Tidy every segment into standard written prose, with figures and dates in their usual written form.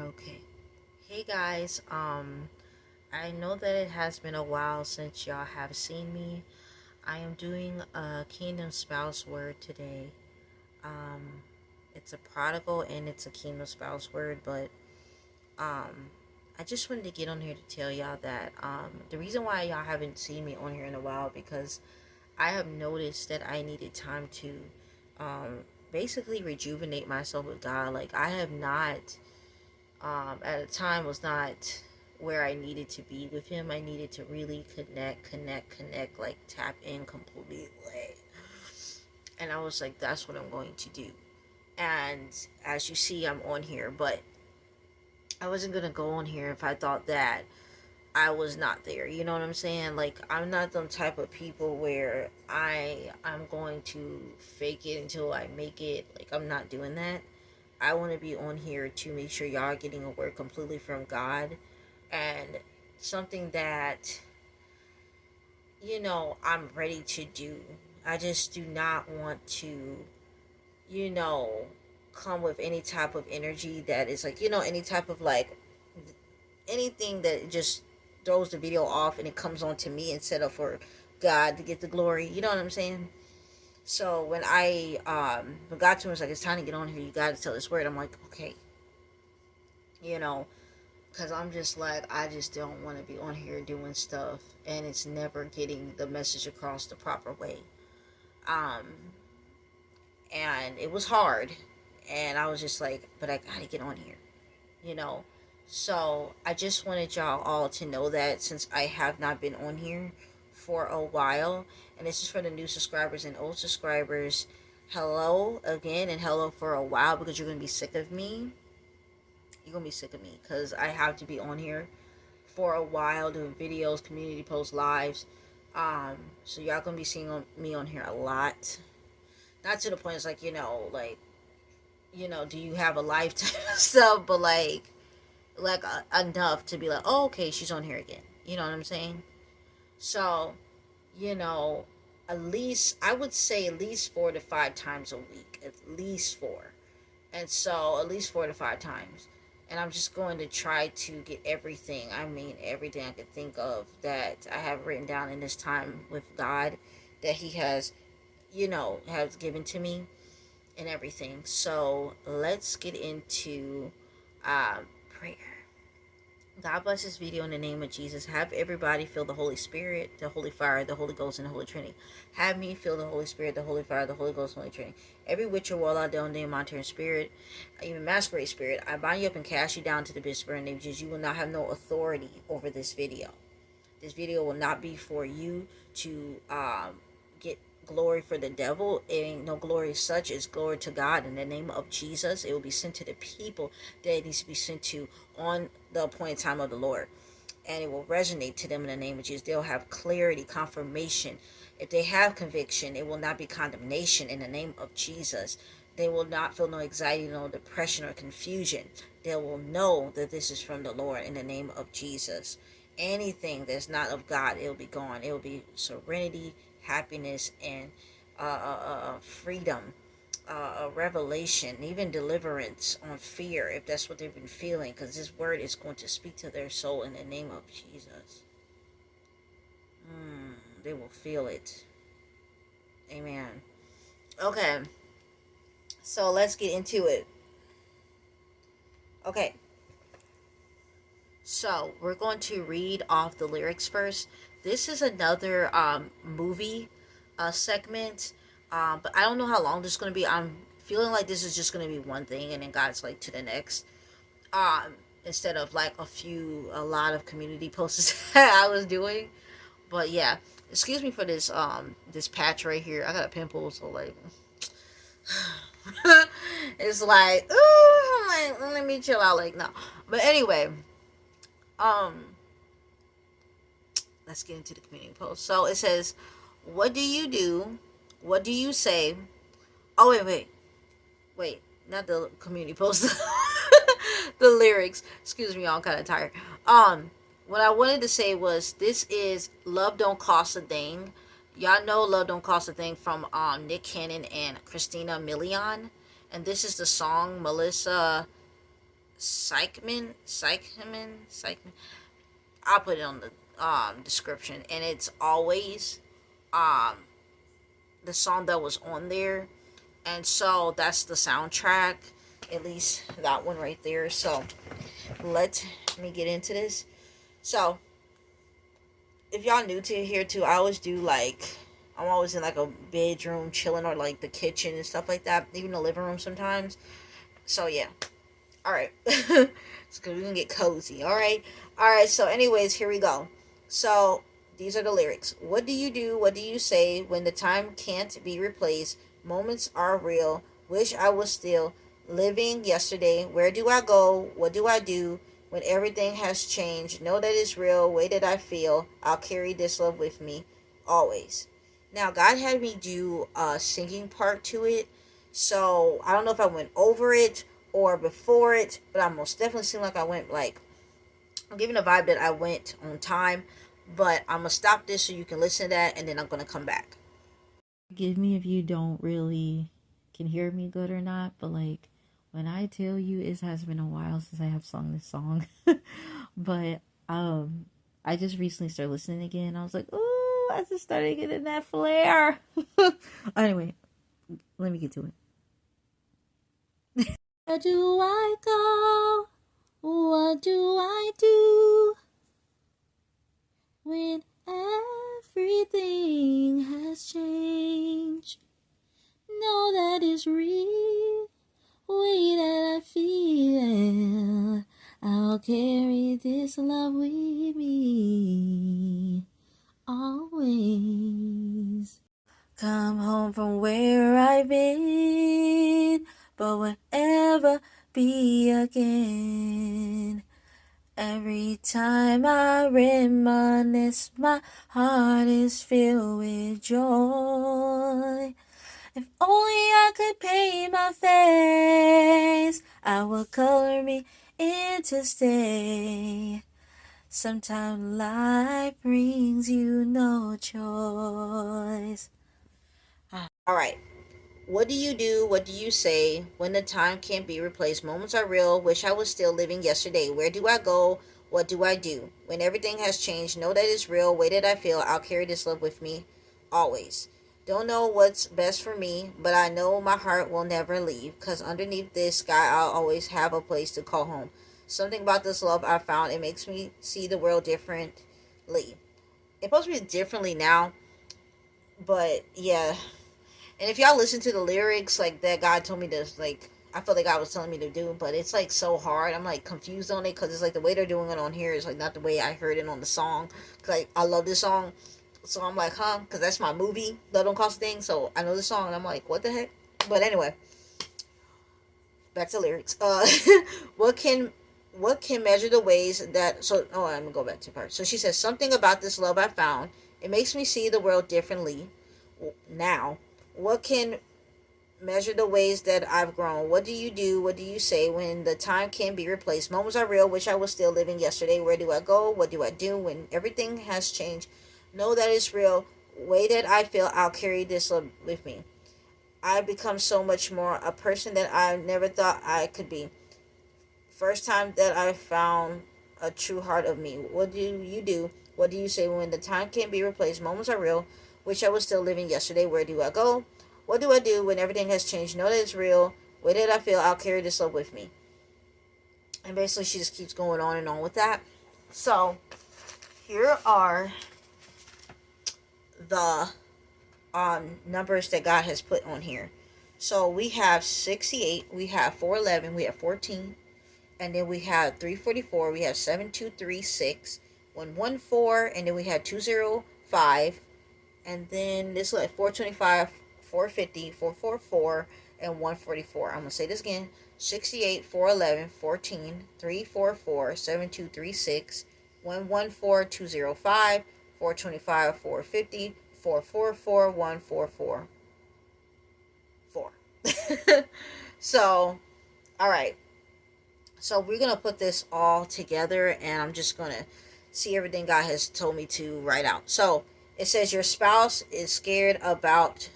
Okay. Hey guys, I know that it has been a while since y'all have seen me. I am doing a Kingdom Spouse word today. Um, it's a prodigal and it's a Kingdom Spouse word, but I just wanted to get on here to tell y'all that the reason why y'all haven't seen me on here in a while because I have noticed that I needed time to um basically rejuvenate myself with God. Like I have not at a time was not where I needed to be with him. I needed to really connect, like tap in completely. And I was like, that's what I'm going to do. And as you see, I'm on here, but I wasn't going to go on here if I thought that I was not there. You know what I'm saying? Like, I'm not the type of people where I'm going to fake it until I make it. Like, I'm not doing that. I want to be on here to make sure y'all are getting a word completely from God and something that, I'm ready to do. I just do not want to, you know, come with any type of energy that is like, any type of like anything that just throws the video off and it comes on to me instead of for God to get the glory. You know what I'm saying? So when God told me was like, it's time to get on here, you got to tell this word. I'm like, okay, you know, because I'm just like, I just don't want to be on here doing stuff and it's never getting the message across the proper way. Um, and it was hard, and I was just like, but I got to get on here, you know. So I just wanted y'all all to know that since I have not been on here for a while, and this is for the new subscribers and old subscribers. Hello again, and hello for a while because you're gonna be sick of me. You're gonna be sick of me because I have to be on here for a while doing videos, community posts, lives. So y'all gonna be seeing me on here a lot. Not to the point it's like do you have a life type of stuff, but enough to be like, oh, okay, she's on here again. You know what I'm saying? So, you know, at least I would say at least 4 to 5 times a week, at least four, and so at least 4 to 5 times. And I'm just going to try to get everything. I mean, everything I could think of that I have written down in this time with God that He has given to me and everything. So let's get into prayer. God bless this video in the name of Jesus. Have everybody feel the Holy Spirit, the Holy Fire, the Holy Ghost, and the Holy Trinity. Have me feel the Holy Spirit, the Holy Fire, the Holy Ghost, and the Holy Trinity. Every witch or warlock, devil, demon, monitoring spirit, even masquerade spirit, I bind you up and cast you down to the abyss in the name of Jesus. You will not have no authority over this video. This video will not be for you to get glory for the devil. It ain't no glory as such. It's glory to God in the name of Jesus. It will be sent to the people that it needs to be sent to on the appointed time of the Lord. And it will resonate to them in the name of Jesus. They'll have clarity, confirmation. If they have conviction, it will not be condemnation in the name of Jesus. They will not feel no anxiety, no depression or confusion. They will know that this is from the Lord in the name of Jesus. Anything that's not of God, it will be gone. It will be serenity, happiness, and freedom, revelation, even deliverance on fear, if that's what they've been feeling, because this word is going to speak to their soul in the name of Jesus. They will feel it. Amen. Okay, so let's get into it. Okay, so we're going to read off the lyrics first. This is another movie segment, but I don't know how long this is going to be. I'm feeling like this is just going to be one thing and then God's like to the next, instead of like a lot of community posts that I was doing. But yeah, excuse me for this patch right here. I got a pimple, so like it's like, ooh, like, let me chill out, like, no. But anyway, um let's get into the community post. So it says, what do you do? What do you say? Oh, wait, not the community post. The lyrics. Excuse me, I'm kind of tired. What I wanted to say was, this is Love Don't Cost a Thing. Y'all know Love Don't Cost a Thing from Nick Cannon and Christina Milian. And this is the song Melissa Psychman. I'll put it on the description, and it's always um the song that was on there, and so that's the soundtrack, at least that one right there. So let me get into this. So if y'all new to here too, I always do like, I'm always in like a bedroom chilling, or like the kitchen and stuff like that, even the living room sometimes. So yeah, all right. It's because we can get cozy. All right. So anyways, here we go. So these are the lyrics. What do you do, what do you say when the time can't be replaced? Moments are real, wish I was still living yesterday. Where do I go, what do I do when everything has changed? Know that it's real, way that I feel, I'll carry this love with me always. Now God had me do a singing part to it, so I don't know if I went over it or before it, but I most definitely seem like I went, like, I'm giving a vibe that I went on time. But I'm gonna stop this so you can listen to that, and then I'm gonna come back. Forgive me if you don't really can hear me good or not, but like when I tell you it has been a while since I have sung this song. But I just recently started listening again. I was like, ooh, I just started getting that flair. Anyway, let me get to it. Where do I go? What do I do when everything has changed? Know that it's real, way that I feel. I'll carry this love with me always. Come home from where I've been, but will ever be again. Every time I reminisce, my heart is filled with joy. If only I could paint my face, I would color me in to stay. Sometimes life brings you no choice. All right. What do you do? What do you say when the time can't be replaced? Moments are real. Wish I was still living yesterday. Where do I go? What do I do? When everything has changed, know that it's real. Way that I feel, I'll carry this love with me always. Don't know what's best for me, but I know my heart will never leave. Because underneath this sky, I'll always have a place to call home. Something about this love I found, it makes me see the world differently. It's supposed to be differently now, but yeah. And if y'all listen to the lyrics, like that God told me to, like, I felt like God was telling me to do, but it's like so hard. I'm like confused on it because it's like the way they're doing it on here is like not the way I heard it on the song. Cause like I love this song, so I'm like, huh? Because that's my movie, Love Don't Cost a Thing. So I know the song, and I'm like, what the heck? But anyway, back to lyrics. What can what can measure the ways that, so oh, I'm gonna go back to part. So she says something about this love I found. It makes me see the world differently now. What can measure the ways that I've grown? What do you do? What do you say when the time can be replaced? Moments are real. Wish I was still living yesterday. Where do I go? What do I do when everything has changed? Know that it's real. Way that I feel, I'll carry this with me. I've become so much more a person that I never thought I could be. First time that I found a true heart of me. What do you do? What do you say when the time can't be replaced? Moments are real. Wish I was still living yesterday. Where do I go? What do I do when everything has changed? Know that it's real. Way that I feel, I'll carry this love with me. And basically, she just keeps going on and on with that. So, here are the numbers that God has put on here. So, we have 68, we have 411, we have 14, and then we have 344, we have 7236, 114, and then we have 205, and then this is like 425, 450, 444, and 144. I'm going to say this again: 68, 411, 14, 344, 7236, 114, 205, 425, 450, 444, 144, 4. So, all right. So we're going to put this all together, and I'm just going to see everything God has told me to write out. So it says your spouse is scared about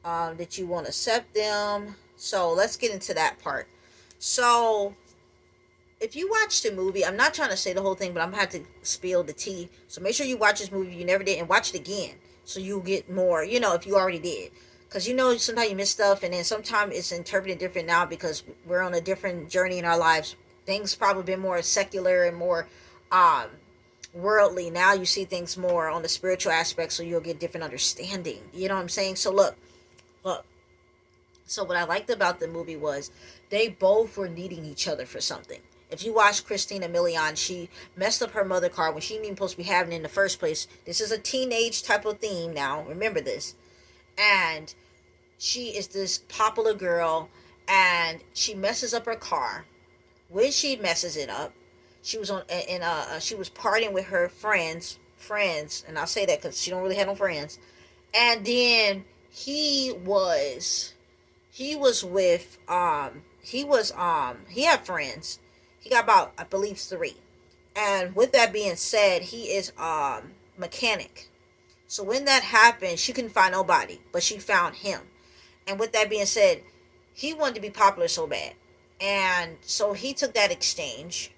that you won't accept them. So let's get into that part. So if you watch the movie, I'm not trying to say the whole thing, but I'm gonna have to spill the tea. So make sure you watch this movie if you never did, and watch it again so you'll get more. If you already did, because sometimes you miss stuff, and then sometimes it's interpreted different now because we're on a different journey in our lives. Things probably been more secular and more um worldly. Now you see things more on the spiritual aspect, so you'll get different understanding. You know what I'm saying? So look. So what I liked about the movie was they both were needing each other for something. If you watch Christina Milian, she messed up her mother car when she didn't even supposed to be having it in the first place. This is a teenage type of theme now. Remember this. And she is this popular girl, and she messes up her car. When she messes it up, she was she was partying with her friends, and I'll say that because she don't really have no friends. And then he had friends. He got about, I believe, three. And with that being said, he is mechanic. So when that happened, she couldn't find nobody, but she found him. And with that being said, he wanted to be popular so bad. And so he took that exchange,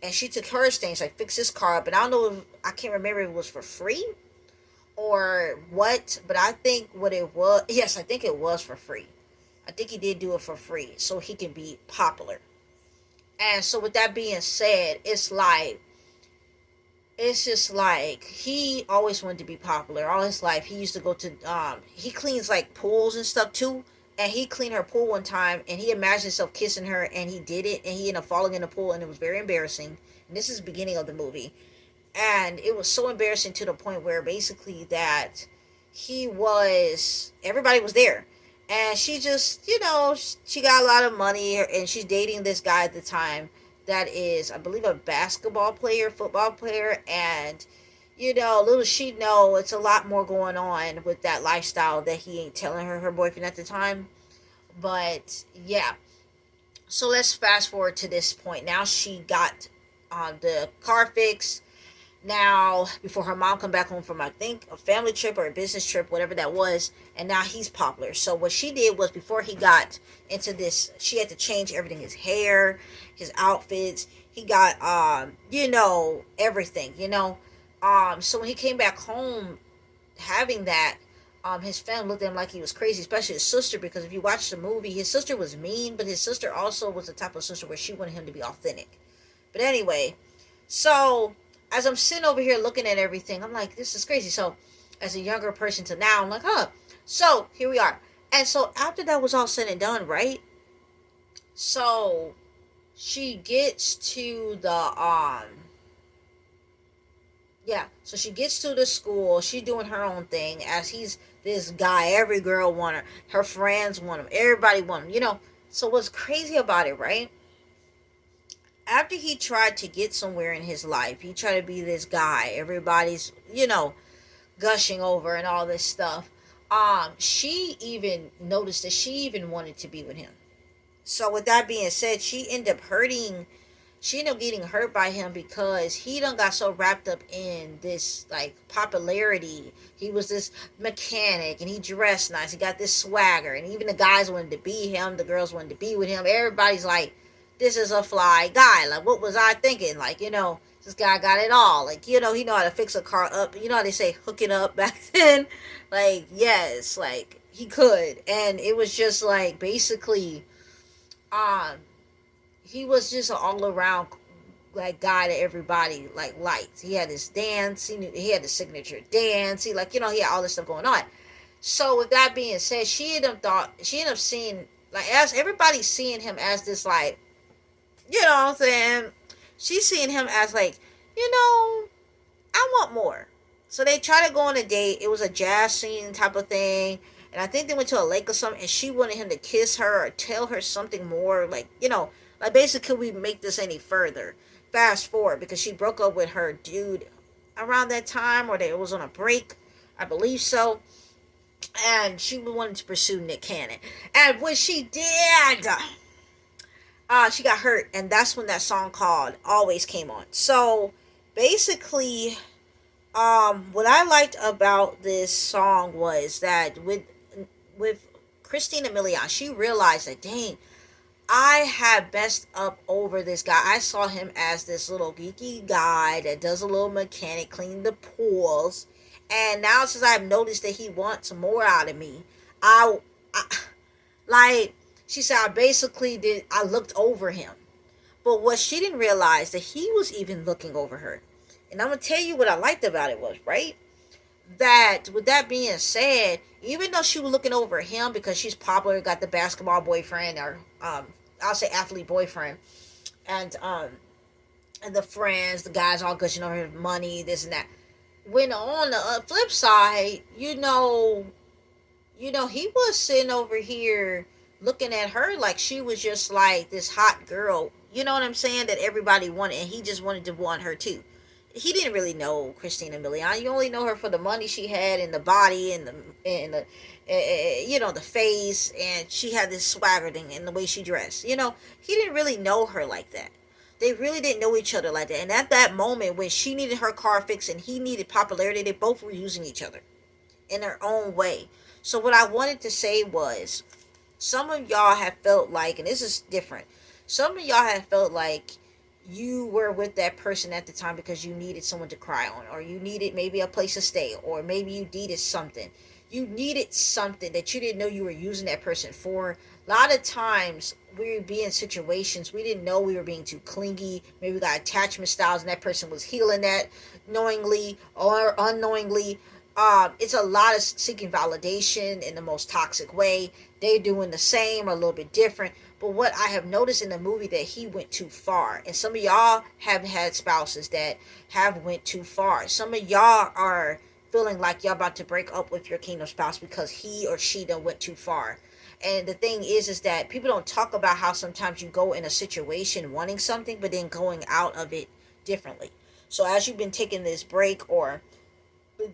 and she took her exchange, like fix his car up. And I don't know if, I can't remember if it was for free or what, but I think what it was, yes, I think it was for free. I think he did do it for free so he can be popular. And so with that being said, it's just like he always wanted to be popular all his life. He used to go to he cleans like pools and stuff too. And he cleaned her pool one time, and he imagined himself kissing her, and he did it, and he ended up falling in the pool, and it was very embarrassing. And this is the beginning of the movie. And it was so embarrassing to the point where basically that everybody was there. And she just, she got a lot of money, and she's dating this guy at the time that is, I believe, a basketball player, football player. And little she know, it's a lot more going on with that lifestyle that he ain't telling her boyfriend at the time. But yeah, so let's fast forward to this point. Now she got the car fixed. Now, before her mom come back home from, I think, a family trip or a business trip, whatever that was, and now he's popular. So what she did was, before he got into this, she had to change everything: his hair, his outfits. He got everything. So when he came back home, having that, his family looked at him like he was crazy, especially his sister, because if you watch the movie, his sister was mean, but his sister also was the type of sister where she wanted him to be authentic. But anyway, so as I'm sitting over here looking at everything, I'm like, this is crazy. So as a younger person to now, I'm like, huh. So here we are. And so after that was all said and done, right? So she gets to so she gets to the school. She's doing her own thing as he's this guy. Every girl want her. Her friends want him. Everybody want him. So what's crazy about it, right? After he tried to get somewhere in his life, he tried to be this guy everybody's, gushing over and all this stuff. She even noticed that she even wanted to be with him. So with that being said, she ended up getting hurt by him because he done got so wrapped up in this like popularity. He was this mechanic, and he dressed nice. He got this swagger, and even the guys wanted to be him. The girls wanted to be with him. Everybody's like, this is a fly guy. Like, what was I thinking? Like, this guy got it all. Like, he know how to fix a car up. You know how they say hook it up back then? Like, yes, like, he could. And it was just like, basically, he was just an all-around, like, guy that everybody, like, liked. He had his dance. He had the signature dance. He had all this stuff going on. So, with that being said, she ended up seeing, like, as everybody's seeing him as this, like, you know what I'm saying? She's seeing him as like, I want more. So they try to go on a date. It was a jazz scene type of thing. And I think they went to a lake or something, and she wanted him to kiss her or tell her something more. Like, like, basically, could we make this any further? Fast forward, because she broke up with her dude around that time, or they was on a break. I believe so. And she wanted to pursue Nick Cannon. And when she did, she got hurt, and that's when that song called Always came on. So basically, what I liked about this song was that with Christina Milian, she realized that, dang, I had messed up over this guy. I saw him as this little geeky guy that does a little mechanic, clean the pools. And now since I've noticed that he wants more out of me, I like she said I basically did I looked over him. But what she didn't realize that he was even looking over her. And I'm gonna tell you what I liked about it was, right? That with that being said, even though she was looking over him because she's popular, got the basketball boyfriend or I'll say athlete boyfriend, and and the friends, the guys all gushing over her money, this and that. When on the flip side, he was sitting over here looking at her like she was just like this hot girl. You know what I'm saying? That everybody wanted, and he just wanted to want her too. He didn't really know Christina Milian. You only know her for the money she had and the body and the face, and she had this swagger thing and the way she dressed. He didn't really know her like that. They really didn't know each other like that. And at that moment when she needed her car fixed and he needed popularity, they both were using each other in their own way. So what I wanted to say was, some of y'all have felt like, and this is different, some of y'all have felt like you were with that person at the time because you needed someone to cry on, or you needed maybe a place to stay, or maybe you needed something. You needed something that you didn't know you were using that person for. A lot of times we would be in situations we didn't know we were being too clingy. Maybe we got attachment styles and that person was healing that knowingly or unknowingly. It's a lot of seeking validation in the most toxic way. They doing the same or a little bit different. But what I have noticed in the movie that he went too far. And some of y'all have had spouses that have went too far. Some of y'all are feeling like y'all about to break up with your kingdom spouse because he or she done went too far. And the thing is that people don't talk about how sometimes you go in a situation wanting something, but then going out of it differently. So as you've been taking this break or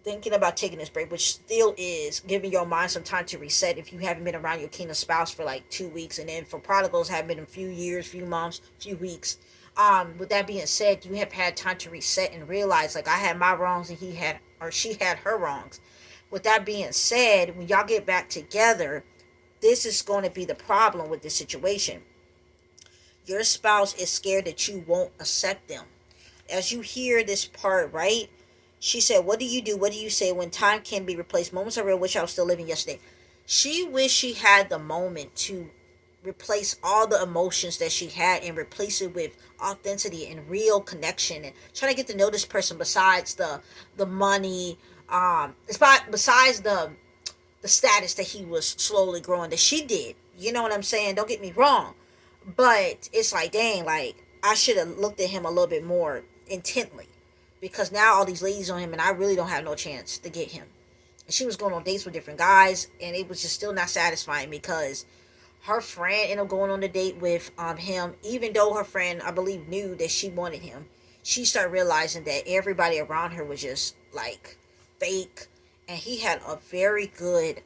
thinking about taking this break, which still is giving your mind some time to reset if you haven't been around your kingdom spouse for like 2 weeks, and then for prodigals have been a few years, few months, few weeks. With that being said, you have had time to reset and realize like I had my wrongs and he had or she had her wrongs. With that being said, when y'all get back together, this is going to be the problem with this situation. Your spouse is scared that you won't accept them. As you hear this part, right? She said, what do you do? What do you say when time can be replaced? Moments are real. Wish I was still living yesterday. She wished she had the moment to replace all the emotions that she had and replace it with authenticity and real connection and trying to get to know this person besides the money, besides the status that he was slowly growing that she did. You know what I'm saying? Don't get me wrong. But it's like, dang, like I should have looked at him a little bit more intently, because now all these ladies on him and I really don't have no chance to get him. And she was going on dates with different guys and it was just still not satisfying because her friend ended up going on a date with him, even though her friend I believe knew that she wanted him. She started realizing that everybody around her was just like fake, and he had a very good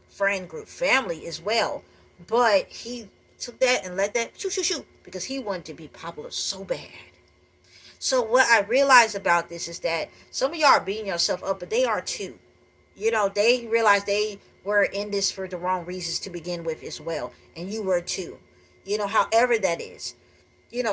friend group, family as well, but he took that and let that shoot because he wanted to be popular so bad. So what I realized about this is that some of y'all are beating yourself up, but they are too. They realize they were in this for the wrong reasons to begin with as well, and you were too. However that is.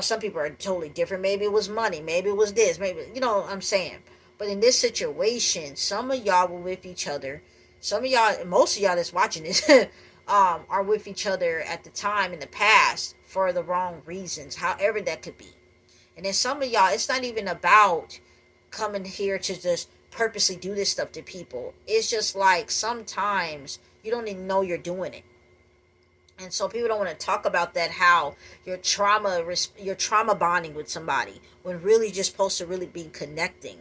Some people are totally different. Maybe it was money, maybe it was this, maybe, what I'm saying. But in this situation, some of y'all were with each other. Some of y'all, most of y'all that's watching this, are with each other at the time in the past for the wrong reasons, however that could be. And then some of y'all, it's not even about coming here to just purposely do this stuff to people. It's just like sometimes you don't even know you're doing it. And so people don't want to talk about that, how you're trauma bonding with somebody when really you're supposed to really be connecting.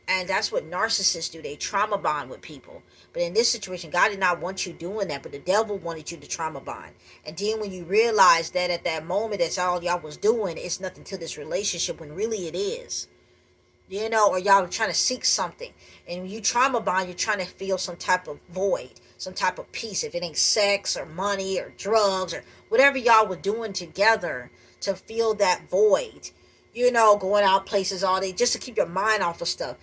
And that's what narcissists do. They trauma bond with people. But in this situation, God did not want you doing that, but the devil wanted you to trauma bond. And then when you realize that at that moment, that's all y'all was doing, it's nothing to this relationship when really it is. Or y'all are trying to seek something. And when you trauma bond, you're trying to feel some type of void, some type of peace. If it ain't sex or money or drugs or whatever y'all were doing together to feel that void, going out places all day just to keep your mind off of stuff.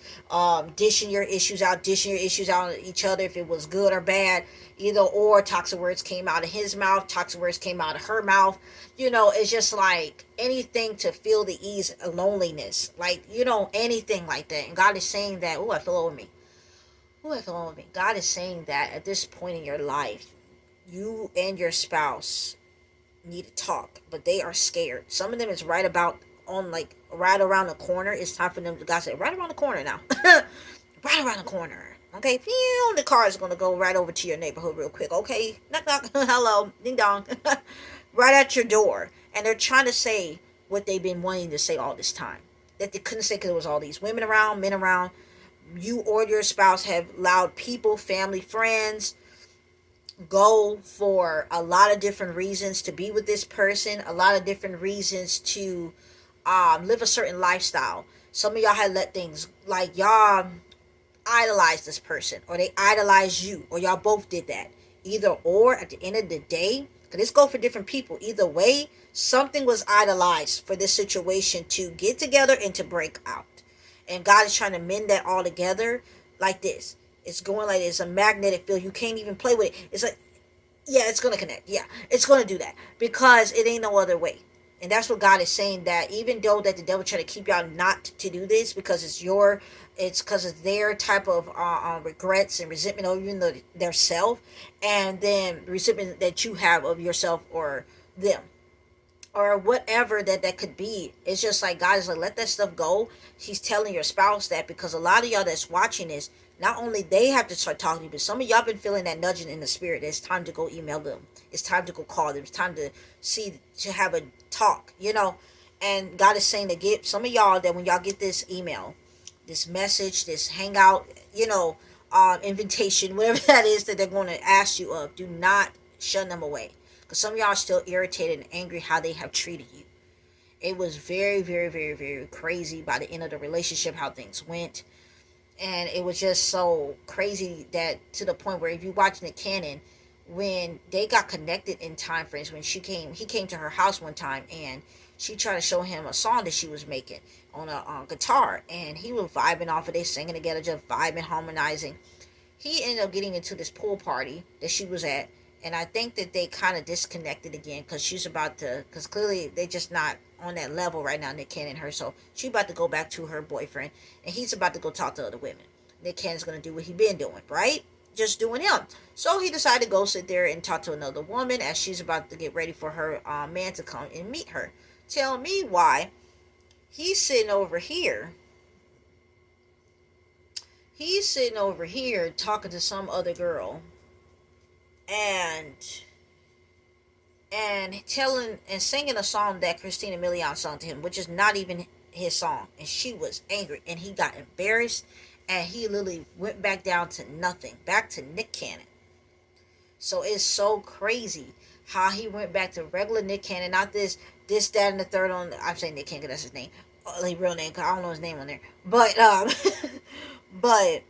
Dishing your issues out on each other, if it was good or bad, either or. Toxic words came out of his mouth, toxic words came out of her mouth. It's just like anything to feel the ease of loneliness, like, anything like that. And God is saying that, oh, I feel over me. Oh, I feel over me. God is saying that at this point in your life, you and your spouse need to talk, but they are scared. Some of them is right about on, like, right around the corner. It's time for them to, God said, right around the corner now. Right around the corner. Okay, phew, the car is gonna go right over to your neighborhood real quick. Okay, knock knock, hello, ding dong, right at your door. And they're trying to say what they've been wanting to say all this time, that they couldn't say because there was all these women around, men around. You or your spouse have allowed people, family, friends, go for a lot of different reasons to be with this person, a lot of different reasons to live a certain lifestyle. Some of y'all had let things, like, y'all idolize this person, or they idolize you, or y'all both did that. Either or, at the end of the day, because this go for different people. Either way, something was idolized for this situation to get together and to break out. And God is trying to mend that all together like this. It's going like it's a magnetic field. You can't even play with it. It's like, yeah, it's going to connect. Yeah, it's going to do that because it ain't no other way. And that's what God is saying, that even though that the devil try to keep y'all not to do this because it's because of their type of regrets and resentment of even their self, and then resentment that you have of yourself or them, or whatever that could be. It's just like God is like, let that stuff go. He's telling your spouse that, because a lot of y'all that's watching this, not only they have to start talking to you, but some of y'all been feeling that nudging in the spirit. It's time to go email them. It's time to go call them. It's time to have a talk. And God is saying to get some of y'all, that when y'all get this email, this message, this hangout, invitation, whatever that is that they're going to ask you of, do not shun them away. Because some of y'all are still irritated and angry how they have treated you. It was very, very, very, very crazy by the end of the relationship how things went. And it was just so crazy that to the point where, if you watching the canon, when they got connected in time frames, when he came to her house one time, and she tried to show him a song that she was making on a guitar, and he was vibing off of it, singing together, just vibing, harmonizing. He ended up getting into this pool party that she was at, and I think that they kind of disconnected again, because clearly they just not on that level right now, Nick Cannon and her. So she about to go back to her boyfriend, and he's about to go talk to other women. Nick Cannon's going to do what he been doing, right? Just doing him. So he decided to go sit there and talk to another woman as she's about to get ready for her man to come and meet her. Tell me why he's sitting over here. He's sitting over here talking to some other girl, and telling and singing a song that Christina Milian sung to him, which is not even his song. And she was angry, and he got embarrassed, and he literally went back down to nothing, back to Nick Cannon. So it's so crazy how he went back to regular Nick Cannon, not this, that, and the third on. I'm saying Nick Cannon, that's his name, like real name, cause I don't know his name on there. But but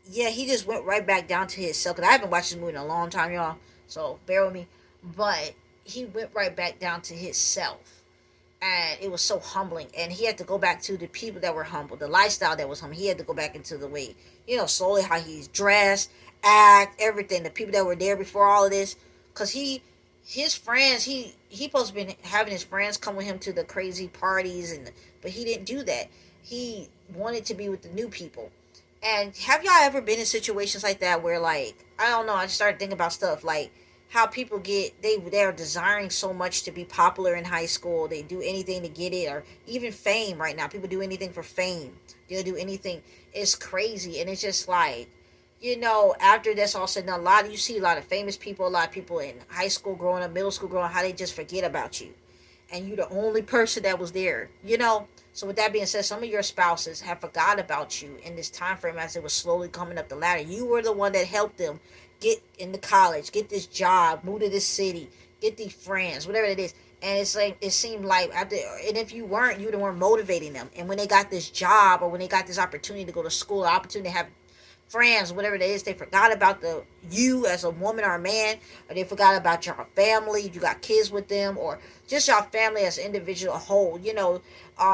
yeah, he just went right back down to his self. Cause I haven't watched this movie in a long time, y'all. So bear with me. But he went right back down to his self, and it was so humbling. And he had to go back to the people that were humble, the lifestyle that was humble. He had to go back into the way, slowly how he's dressed, act, everything. The people that were there before all of this, cause his friends, he supposed to be having his friends come with him to the crazy parties, but he didn't do that. He wanted to be with the new people. And have y'all ever been in situations like that where, like, I don't know, I just started thinking about stuff like how people they're desiring so much to be popular in high school. They do anything to get it, or even fame right now. People do anything for fame. They'll do anything. It's crazy. And it's just like, after that's all said and done, you see a lot of famous people, a lot of people in high school growing up, middle school growing up, how they just forget about you. And you're the only person that was there. So with that being said, some of your spouses have forgot about you in this time frame as it was slowly coming up the ladder. You were the one that helped them get into college, get this job, move to this city, get these friends, whatever it is. And it's like, it seemed like after, and if you weren't, you weren't motivating them. And when they got this job, or when they got this opportunity to go to school, opportunity to have friends, whatever it is. They forgot about the you as a woman or a man, or they forgot about your family. You got kids with them, or just your family as an individual whole.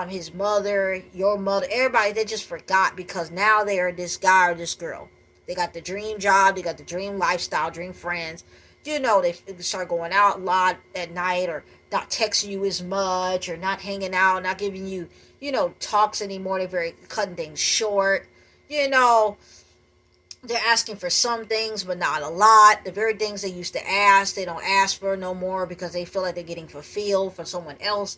His mother, your mother, everybody. They just forgot because now they are this guy or this girl. They got the dream job. They got the dream lifestyle, dream friends. They start going out a lot at night, or not texting you as much, or not hanging out, not giving you, talks anymore. They're very cutting things short. You know, they're asking for some things, but not a lot. The very things they used to ask, they don't ask for no more because they feel like they're getting fulfilled from someone else.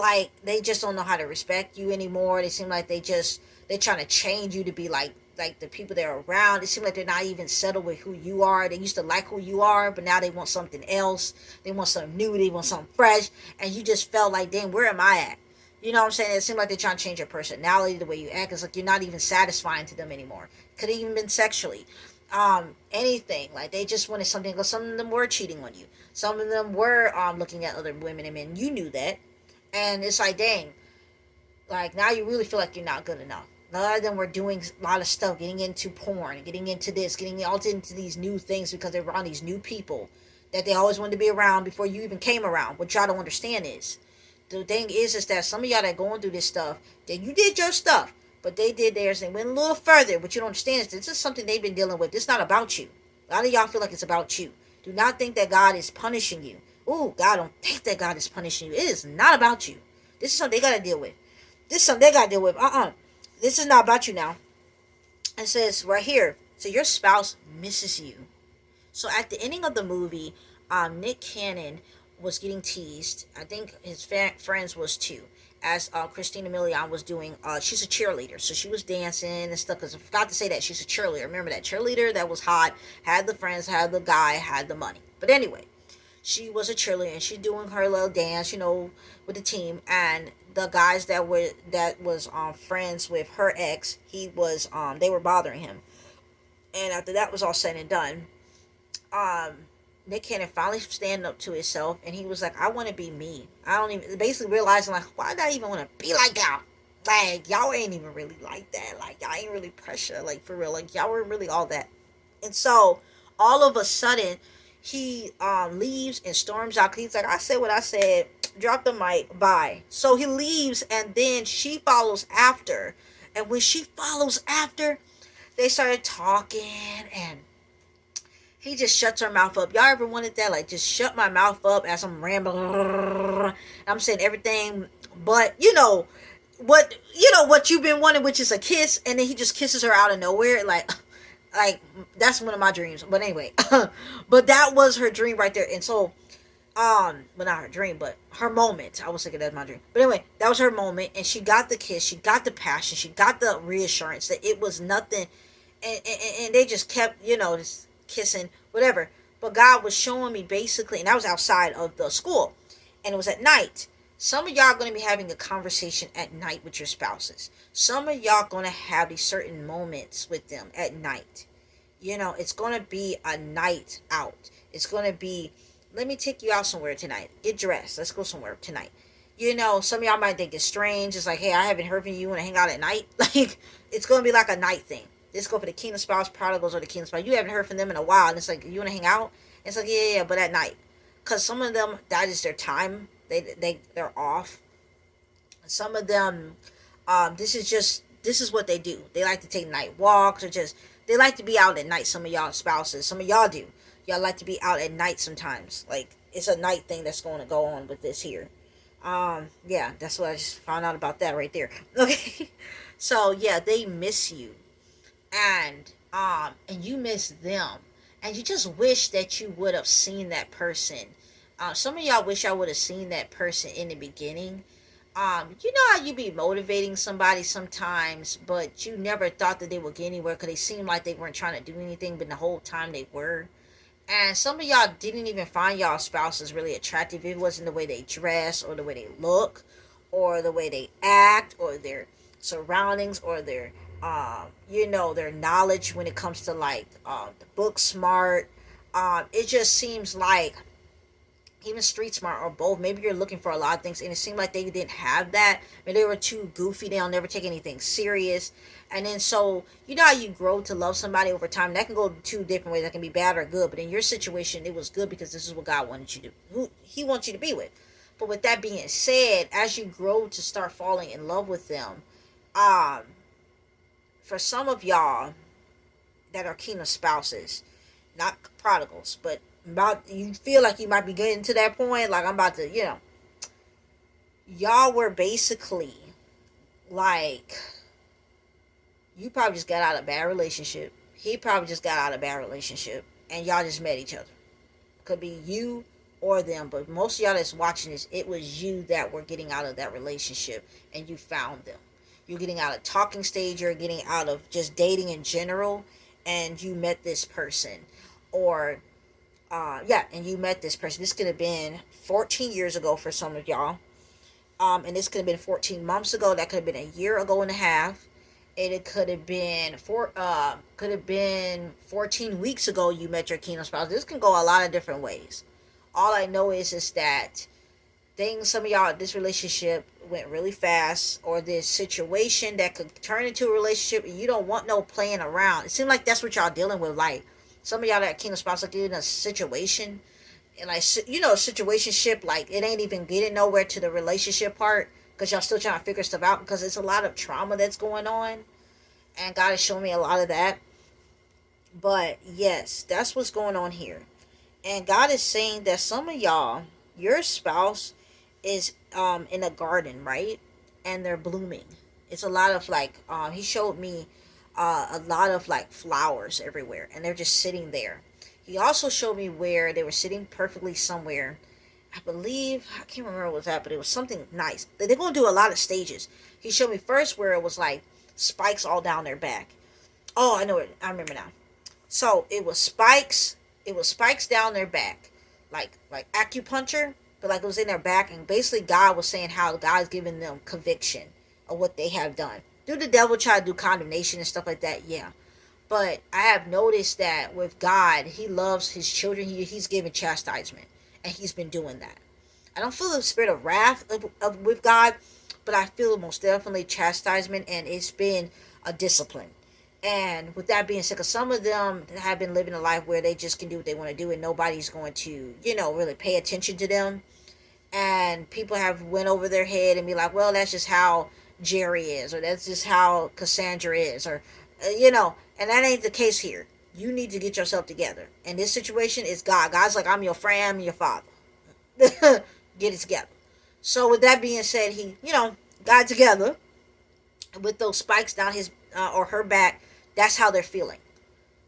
Like, they just don't know how to respect you anymore. They seem like they're trying to change you to be like the people they're around. It seems like they're not even settled with who you are. They used to like who you are, but now they want something else. They want something new. They want something fresh. And you just felt like, damn, where am I at? You know what I'm saying? It seems like they're trying to change your personality, the way you act. It's like you're not even satisfying to them anymore. Could have even been sexually. Anything. Like, they just wanted something, because some of them were cheating on you. Some of them were looking at other women and men. You knew that. And it's like, dang, like, now you really feel like you're not good enough. A lot of them were doing a lot of stuff, getting into porn, getting into this, getting all into these new things because they're around these new people that they always wanted to be around before you even came around. What y'all don't understand is, the thing is that some of y'all that going through this stuff, that you did your stuff, but they did theirs and went a little further. What you don't understand is this is something they've been dealing with. It's not about you. A lot of y'all feel like it's about you. Do not think that God is punishing you. Ooh, God, don't think that God is punishing you. It is not about you. This is something they got to deal with. This is something they got to deal with. This is not about you now. It says right here, so your spouse misses you. So at the ending of the movie, Nick Cannon was getting teased. I think his friends was too. As Christina Milian was doing, she's a cheerleader, so she was dancing and stuff. Because I forgot to say that she's a cheerleader. Remember that cheerleader that was hot, had the friends, had the guy, had the money. But anyway, she was a cheerleader and she's doing her little dance, with the team. And the guys that was friends with her ex, they were bothering him. And after that was all said and done, Nick Cannon finally stand up to himself, and he was like, I want to be me. I don't even, basically realizing, like, why do I even want to be like y'all? Like, y'all ain't even really like that. Like, y'all ain't really pressure, like, for real. Like, y'all weren't really all that. And so, all of a sudden, he leaves and storms out. He's like, I said what I said. Drop the mic. Bye. So, he leaves, and then she follows after. And when she follows after, they started talking, and he just shuts her mouth up. Y'all ever wanted that? Like, just shut my mouth up as I'm rambling. I'm saying everything, but what you've been wanting, which is a kiss, and then he just kisses her out of nowhere. Like that's one of my dreams. But anyway, but that was her dream right there. And so, well, not her dream, but her moment. I was thinking that's my dream. But anyway, that was her moment, and she got the kiss, she got the passion, she got the reassurance that it was nothing, and they just kept, just kissing, whatever. But God was showing me basically, and I was outside of the school, and it was at night. Some of y'all are going to be having a conversation at night with your spouses. Some of y'all going to have these certain moments with them at night. It's going to be a night out. It's going to be, let me take you out somewhere tonight. Get dressed. Let's go somewhere tonight. Some of y'all might think it's strange. It's like, hey, I haven't heard from you. You want to hang out at night? Like, it's going to be like a night thing. Let's go for the kingdom spouse, prodigals, or the kingdom spouse. You haven't heard from them in a while. And it's like, you want to hang out? And it's like, yeah, but at night. Because some of them, that is their time. They're off. Some of them, this is what they do. They like to take night walks, or they like to be out at night. Some of y'all spouses, some of y'all do. Y'all like to be out at night sometimes. Like, it's a night thing that's going to go on with this here. Yeah, that's what I just found out about that right there. Okay. So, yeah, they miss you. And you miss them. And you just wish that you would have seen that person. Some of y'all wish I would have seen that person in the beginning. You know how you be motivating somebody sometimes, but you never thought that they would get anywhere because they seemed like they weren't trying to do anything, but the whole time they were. And some of y'all didn't even find y'all spouses really attractive. It wasn't the way they dress, or the way they look, or the way they act, or their surroundings, or their their knowledge when it comes to, like, the book smart. It just seems like even street smart or both. Maybe you're looking for a lot of things and it seemed like they didn't have that. Maybe they were too goofy, they'll never take anything serious. And then so you know how you grow to love somebody over time. That can go two different ways. That can be bad or good. But in your situation it was good because this is what God wanted you to, who he wants you to be with. But with that being said, as you grow to start falling in love with them, um for some of y'all that are kingdom spouses, not prodigals, but about, you feel like you might be getting to that point, like I'm about to, y'all were basically like, you probably just got out of a bad relationship. He probably just got out of a bad relationship, and y'all just met each other. Could be you or them, but most of y'all that's watching this, it was you that were getting out of that relationship, and you found them. You're getting out of talking stage. You're getting out of just dating in general, and you met this person, or yeah, and you met this person. This could have been 14 years ago for some of y'all. And this could have been 14 months ago. That could have been a year ago and a half. And it could have been could have been 14 weeks ago you met your kingdom spouse. This can go a lot of different ways. All I know is that things, some of y'all, this relationship went really fast, or this situation that could turn into a relationship, and you don't want no playing around. It seems like that's what y'all dealing with. Like some of y'all that kingdom spouse, like you're in a situation, and like situationship, like it ain't even getting nowhere to the relationship part because y'all still trying to figure stuff out because it's a lot of trauma that's going on, and God is showing me a lot of that. But yes, that's what's going on here. And God is saying that some of y'all, your spouse is in a garden, right? And they're blooming. It's a lot of like he showed me a lot of like flowers everywhere, and they're just sitting there. He also showed me where they were sitting perfectly somewhere. I believe, I can't remember what was that, but it was something nice. They're going to do a lot of stages. He showed me first where it was like spikes all down their back. Oh, I know it. I remember now. So it was spikes. It was spikes down their back, like acupuncture, but like it was in their back. And basically, God was saying how God's giving them conviction of what they have done. Do the devil try to do condemnation and stuff like that? Yeah. But I have noticed that with God, He loves His children. He's giving chastisement, and He's been doing that. I don't feel the spirit of wrath with God, but I feel most definitely chastisement, and it's been a discipline. And with that being said, because some of them have been living a life where they just can do what they want to do, and nobody's going to, really pay attention to them. And people have went over their head and be like, well, that's just how Jerry is, or that's just how Cassandra is, or and that ain't the case here. You need to get yourself together. And this situation is God. God's like, I'm your friend, I'm your father. Get it together. So with that being said, he, got together with those spikes down his or her back. That's how they're feeling.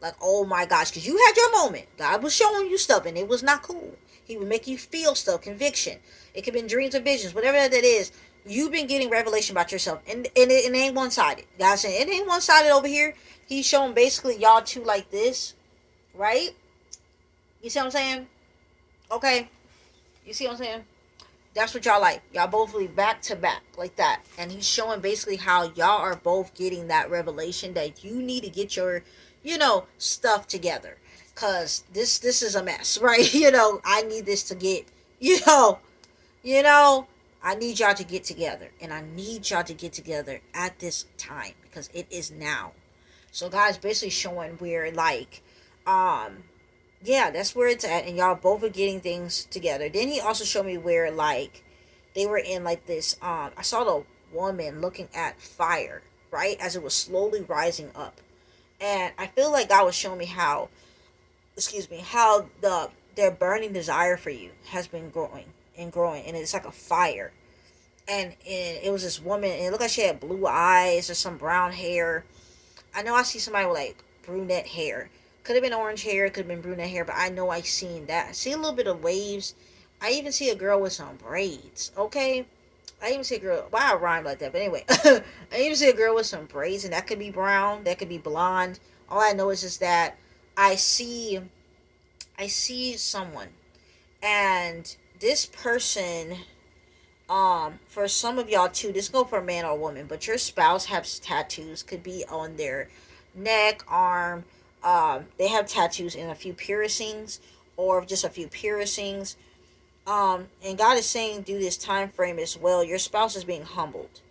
Like, oh my gosh, because you had your moment. God was showing you stuff, and it was not cool. He would make you feel stuff, conviction. It could have been dreams or visions, whatever that is. You've been getting revelation about yourself, and it ain't one-sided. God's saying, it ain't one-sided over here. He's showing basically y'all two like this, right? You see what I'm saying? Okay. You see what I'm saying? That's what y'all like. Y'all both leave back to back like that. And he's showing basically how y'all are both getting that revelation that you need to get your, stuff together. Cause this is a mess, right? I need this to get, you know, you know, I need y'all to get together. And I need y'all to get together at this time because it is now. So God's basically showing where like, yeah, that's where it's at, and y'all both are getting things together. Then he also showed me where like they were in like this I saw the woman looking at fire, right, as it was slowly rising up. And I feel like God was showing me how, excuse me, how their burning desire for you has been growing and growing, and it's like a fire. And it was this woman, and it looked like she had blue eyes or some brown hair. I know I see somebody with like brunette hair. Could have been orange hair, could have been brunette hair, but I know I seen that. I see a little bit of waves. I even see a girl with some braids. Okay, I even see a girl. Why I rhyme like that? But anyway, I even see a girl with some braids, and that could be brown, that could be blonde. All I know is just that I see, I see someone, and this person. For some of y'all too, this go for a man or a woman, but your spouse has tattoos. Could be on their neck, arm. They have tattoos and a few piercings, or just a few piercings. And God is saying through this time frame as well, your spouse is being humbled,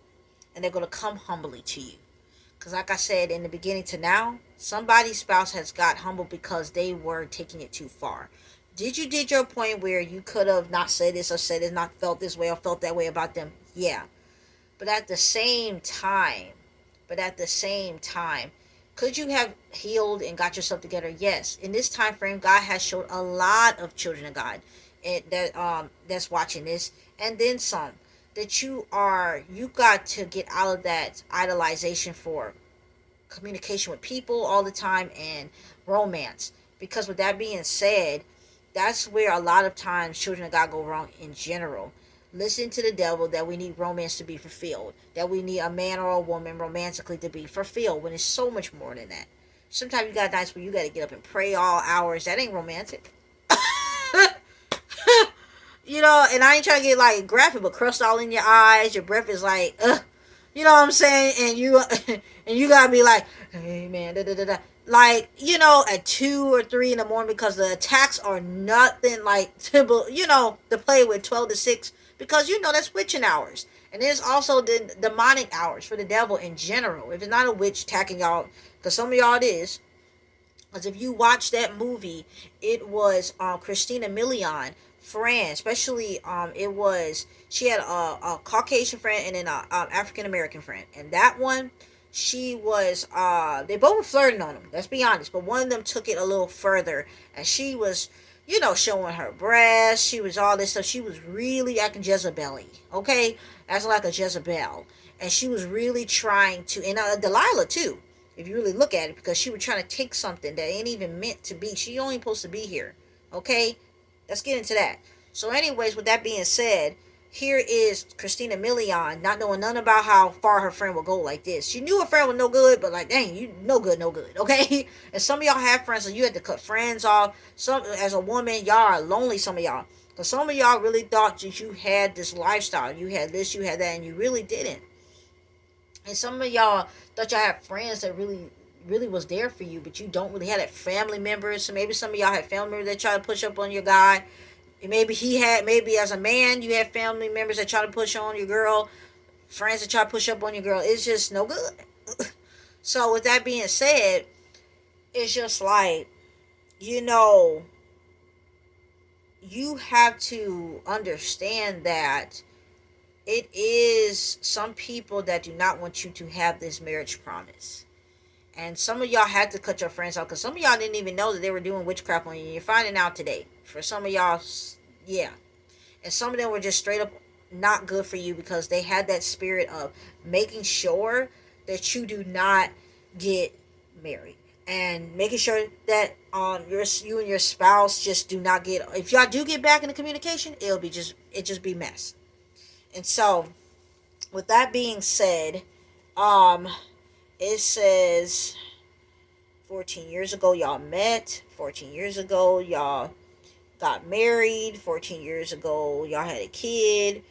and they're going to come humbly to you. Because like I said, in the beginning to now, somebody's spouse has got humbled because they were taking it too far. Did your point where you could have not said this or said it, not felt this way or felt that way about them? Yeah. But at the same time, but at the same time, could you have healed and got yourself together? Yes. In this time frame, God has showed a lot of children of God that's watching this, and then some, that you got to get out of that idolization for communication with people all the time and romance. Because with that being said, that's where a lot of times children of God go wrong in general. Listen to the devil that we need romance to be fulfilled, that we need a man or a woman romantically to be fulfilled, when it's so much more than that. Sometimes you got nights where you got to get up and pray all hours. That ain't romantic. You know, and I ain't trying to get like graphic, but crust all in your eyes, your breath is like, you know what I'm saying? And you and you gotta be like, hey man, da da da da. Like, you know, at 2 or 3 in the morning, because the attacks are nothing like to play with 12 to 6, because you know that's witching hours. And there's also the demonic hours for the devil in general. If it's not a witch attacking y'all, because some of y'all it is. Because if you watch that movie, it was Christina Milian friend, especially it was, she had a Caucasian friend and then a African American friend, and that one, she was they both were flirting on him, let's be honest, but one of them took it a little further, and she was, showing her breasts, she was all this stuff, she was really acting Jezebel-y, okay, as like a Jezebel, and she was really trying to, and Delilah too, if you really look at it, because she was trying to take something that ain't even meant to be. She only supposed to be here. Okay? Let's get into that. So anyways, with that being said, here is Christina Milian, not knowing nothing about how far her friend will go like this. She knew her friend was no good, but like, dang, you no good, no good. Okay? And some of y'all have friends, so you had to cut friends off. Some, as a woman, y'all are lonely, some of y'all. Because some of y'all really thought that you had this lifestyle. You had this, you had that, and you really didn't. And some of y'all thought y'all had friends that really was there for you, but you don't really have that family members. So maybe some of y'all had family members that try to push up on your guy. Maybe as a man, you had family members that try to push on your girl, friends that try to push up on your girl. It's just no good. So with that being said, it's just like, you have to understand that it is some people that do not want you to have this marriage promise. And some of y'all had to cut your friends off, because some of y'all didn't even know that they were doing witchcraft on you. You're finding out today. For some of y'all, yeah. And some of them were just straight up not good for you, because they had that spirit of making sure that you do not get married. And making sure that you and your spouse just do not get, if y'all do get back into communication, it just be mess. And so, with that being said, it says 14 years ago y'all met, 14 years ago y'all got married, 14 years ago y'all had a kid,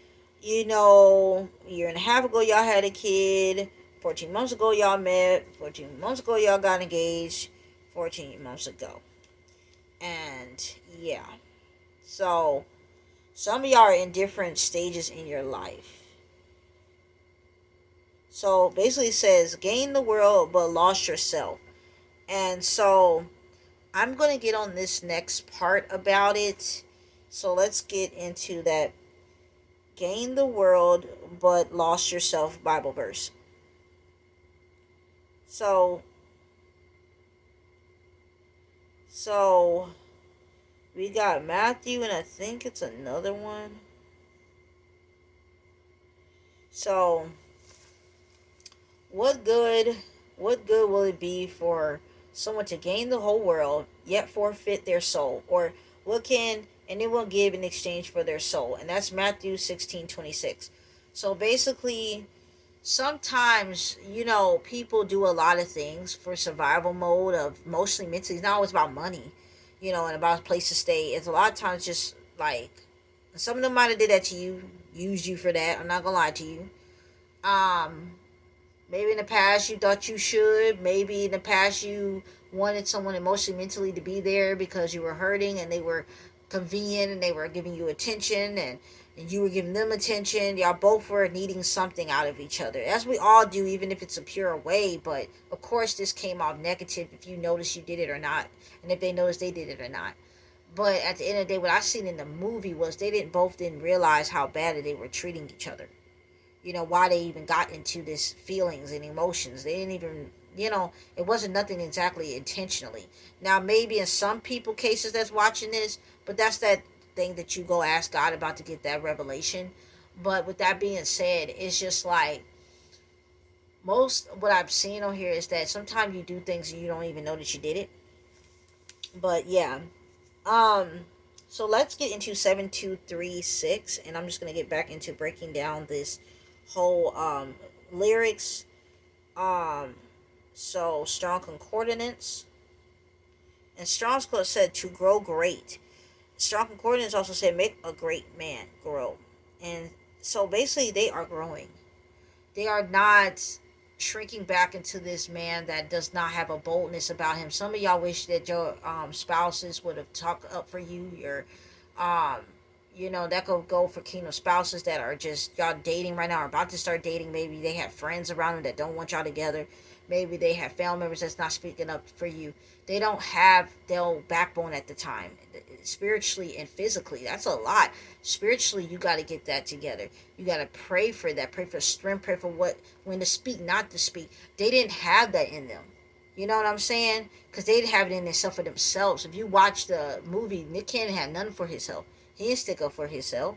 a year and a half ago y'all had a kid, 14 months ago y'all met, 14 months ago y'all got engaged, 14 months ago. And yeah. So some of y'all are in different stages in your life. So basically it says, gain the world but lost yourself. And so I'm going to get on this next part about it. So let's get into that. Gain the world but lost yourself Bible verse. So we got Matthew, and I think it's another one. So what good will it be for someone to gain the whole world yet forfeit their soul? Or what can anyone give in exchange for their soul? And that's Matthew 16:26. So basically, sometimes, people do a lot of things for survival mode, of mostly mentally. It's not always about money, and about a place to stay. It's a lot of times just like, some of them might have did that to you, used you for that. I'm not gonna lie to you. Maybe in the past you thought you should. Maybe in the past you wanted someone emotionally, mentally to be there because you were hurting, and they were convenient and they were giving you attention, and you were giving them attention. Y'all both were needing something out of each other, as we all do, even if it's a pure way. But of course this came off negative if you notice you did it or not, and if they noticed they did it or not. But at the end of the day, what I seen in the movie was they didn't realize how badly they were treating each other. Why they even got into this feelings and emotions. They didn't even, it wasn't nothing exactly intentionally. Now maybe in some people cases that's watching this, but that's that thing that you go ask God about to get that revelation. But with that being said, it's just like most what I've seen on here is that sometimes you do things and you don't even know that you did it. But yeah. So let's get into 7236, and I'm just gonna get back into breaking down this whole lyrics. So strong concordance, and Strong's Code said to grow great. Strong concordance also said make a great man grow, and so basically they are growing. They are not shrinking back into this man that does not have a boldness about him. Some of y'all wish that your spouses would have talked up for you. Your um that could go for kingdom spouses that are just y'all dating right now or about to start dating. Maybe they have friends around them that don't want y'all together. Maybe they have family members that's not speaking up for you. They don't have their backbone at the time, spiritually and physically. That's a lot. Spiritually, you got to get that together. You got to pray for that. Pray for strength. Pray for when to speak, not to speak. They didn't have that in them. You know what I'm saying? Because they didn't have it in themselves for themselves. If you watch the movie, Nick Cannon had nothing for himself. He didn't stick up for himself.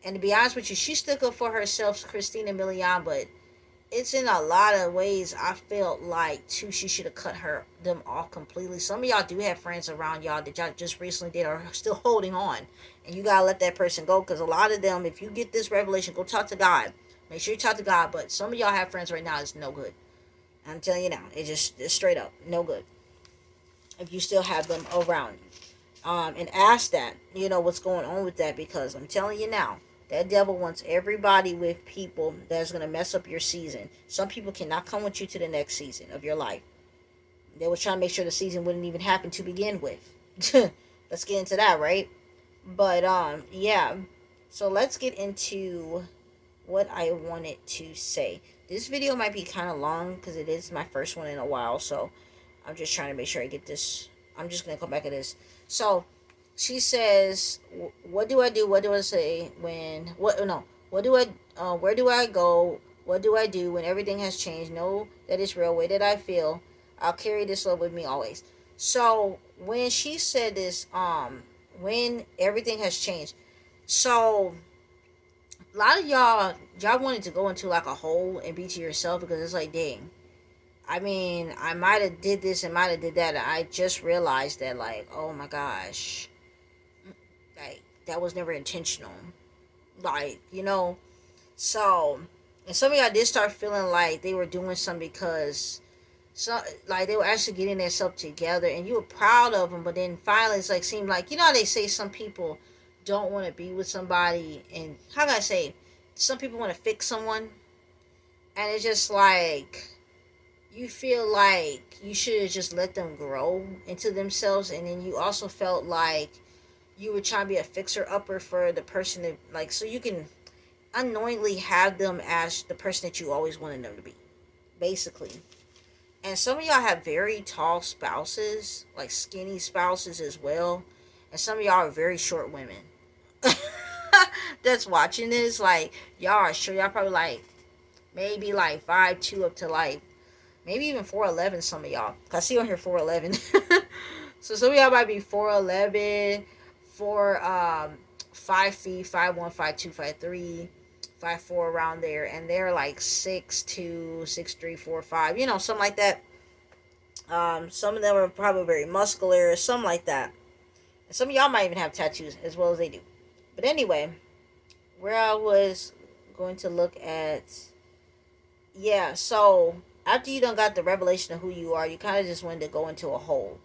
And to be honest with you, she stuck up for herself, Christina Milian, but it's in a lot of ways I felt like too she should have cut them off completely. Some of y'all do have friends around y'all that y'all just recently did or are still holding on, and you gotta let that person go, because a lot of them, if you get this revelation, go talk to God. Make sure you talk to God. But some of y'all have friends right now that's no good. I'm telling you now, it's straight up no good if you still have them around. And ask that, what's going on with that, because I'm telling you now, that devil wants everybody with people that's going to mess up your season. Some people cannot come with you to the next season of your life. They were trying to make sure the season wouldn't even happen to begin with. Let's get into that, right? But, yeah. So let's get into what I wanted to say. This video might be kind of long because it is my first one in a while. So I'm just trying to make sure I get this. I'm just going to come back at this. So she says, what do I do? What do I say when, what do I, where do I go? What do I do when everything has changed? Know that it's real. Way that I feel. I'll carry this love with me always. So when she said this, when everything has changed, so a lot of y'all wanted to go into like a hole and be to yourself, because it's like, dang, I mean, I might have did this and might have did that. I just realized that, like, oh my gosh, like, that was never intentional. Like, so, and some of y'all did start feeling like they were doing something because, like, they were actually getting themselves together and you were proud of them. But then finally, it's like, seemed like, how they say some people don't want to be with somebody, and how can I say, some people want to fix someone, and it's just like, you feel like you should have just let them grow into themselves. And then you also felt like you were trying to be a fixer-upper for the person that, like, so you can unknowingly have them as the person that you always wanted them to be, basically. And some of y'all have very tall spouses, like skinny spouses as well. And some of y'all are very short women that's watching this. Like, y'all are sure, y'all probably like, maybe like 5'2" up to like, maybe even 4'11", some of y'all. I see on here 4'11". So some of y'all might be 4'11", 5 feet, 5'1", 5'2", 5'3", 5'4", around there. And they're like 6'2", 6'3", 4'5", something like that. Some of them are probably very muscular, something like that. And some of y'all might even have tattoos as well as they do. But anyway, where I was going to look at, yeah, so after you done got the revelation of who you are, you kind of just wanted to go into a hole.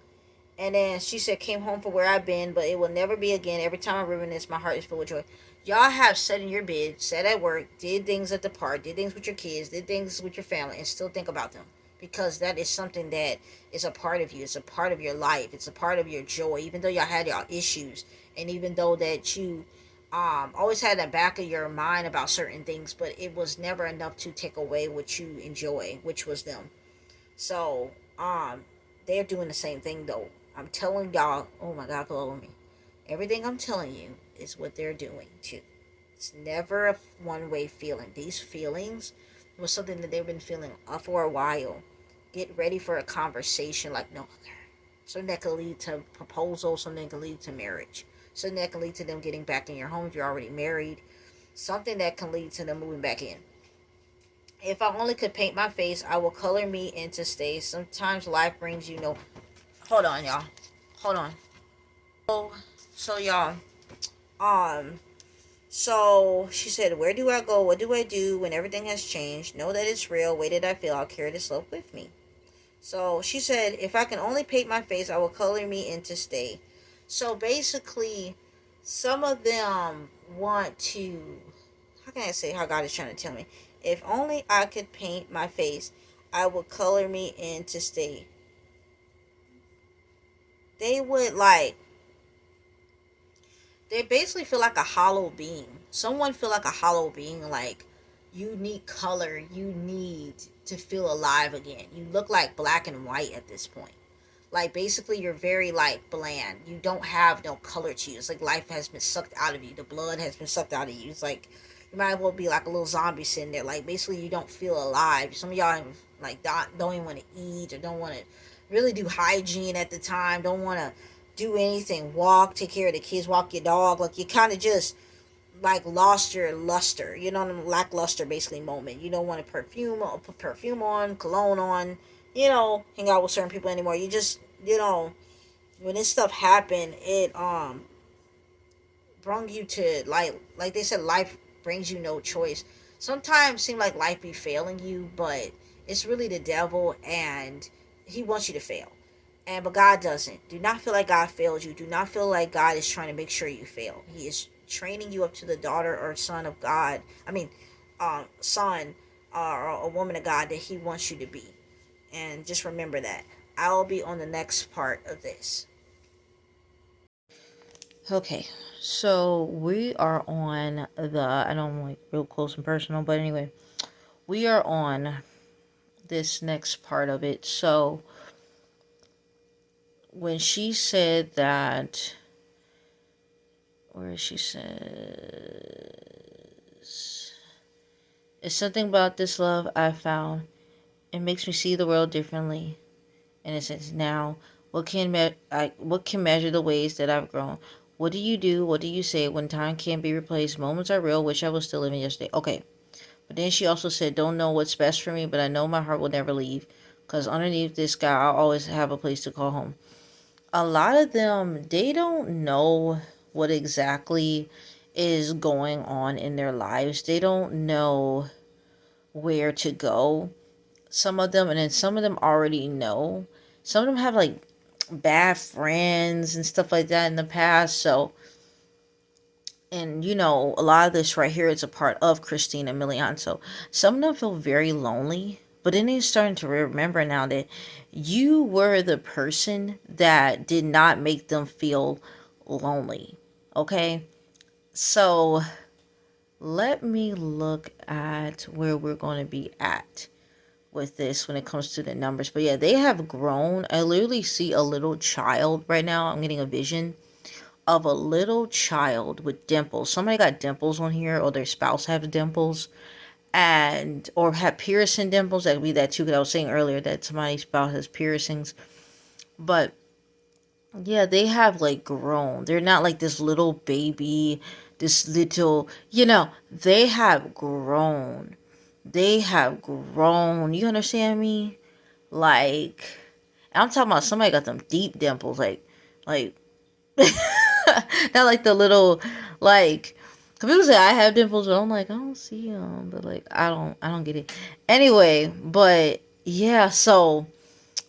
And then she said, came home from where I've been, but it will never be again. Every time I reminisce, my heart is filled with joy. Y'all have sat in your bed, sat at work, did things at the park, did things with your kids, did things with your family, and still think about them. Because that is something that is a part of you. It's a part of your life. It's a part of your joy. Even though y'all had y'all issues, And even though that you always had the back of your mind about certain things, but it was never enough to take away what you enjoy, which was them. So they're doing the same thing though. I'm telling y'all, oh my God, blow me. Everything I'm telling you is what they're doing too. It's never a one way feeling. These feelings was something that they've been feeling for a while. Get ready for a conversation like no other. Something that could lead to proposal, something that could lead to marriage, something that can lead to them getting back in your home if you're already married, something that can lead to them moving back in. If I only could paint my face, I will color me into stay. Sometimes life brings you no. Hold on, y'all. Hold on. So y'all. Um. So she said, "Where do I go? What do I do when everything has changed? Know that it's real. Way did I feel? I'll carry this love with me." So she said, "If I can only paint my face, I will color me into stay." So basically, some of them want to. How can I say how God is trying to tell me? If only I could paint my face, I would color me in to stay. They would like, they basically feel like a hollow being. Someone feel like a hollow being, like you need color, you need to feel alive again. You look like black and white at this point. Like basically you're very like bland. You don't have no color to you. It's like life has been sucked out of you. The blood has been sucked out of you. It's like you might as well be like a little zombie sitting there. Like basically you don't feel alive. Some of y'all like don't even want to eat or don't want to really do hygiene at the time. Don't want to do anything. Walk, take care of the kids, walk your dog. Like you kind of just like lost your luster. You know, lackluster basically moment. You don't want to put perfume on, cologne on. You know, hang out with certain people anymore. You just, you know, when this stuff happened, it brought you to like they said, life brings you no choice. Sometimes it seems like life be failing you, but it's really the devil, and he wants you to fail. And but God doesn't. Do not feel like God failed you. Do not feel like God is trying to make sure you fail. He is training you up to the daughter or son of God. I mean, son or a woman of God that He wants you to be. And just remember that. I'll be on the next part of this. Okay, so we are on I know I'm like real close and personal, but anyway, we are on this next part of it. So when she said that, where she says, it's something about this love I found. It makes me see the world differently. And it says, now, what can measure the ways that I've grown? What do you do? What do you say when time can't be replaced? Moments are real. Wish I was still living yesterday. Okay. But then she also said, don't know what's best for me, but I know my heart will never leave. Because underneath this sky, I'll always have a place to call home. A lot of them, they don't know what exactly is going on in their lives. They don't know where to go. Some of them, and then some of them already know. Some of them have like bad friends and stuff like that in the past. So, and you know, a lot of this right here is a part of Christina Milian. So some of them feel very lonely, but then they're starting to remember now that you were the person that did not make them feel lonely. Okay, so let me look at where we're going to be at with this when it comes to the numbers. But yeah, they have grown. I literally see a little child right now. I'm getting a vision of a little child with dimples. Somebody got dimples on here, or their spouse have dimples, and or have piercing dimples. That could be that too. Because I was saying earlier that somebody's spouse has piercings, but yeah, they have like grown. They're not like this little baby, this little, they have grown. They have grown. You understand me? Like, I'm talking about somebody got them deep dimples, like, not like the little, like, 'cause people say I have dimples, but I'm like, I don't see them, but like, I don't get it. Anyway, but yeah, so,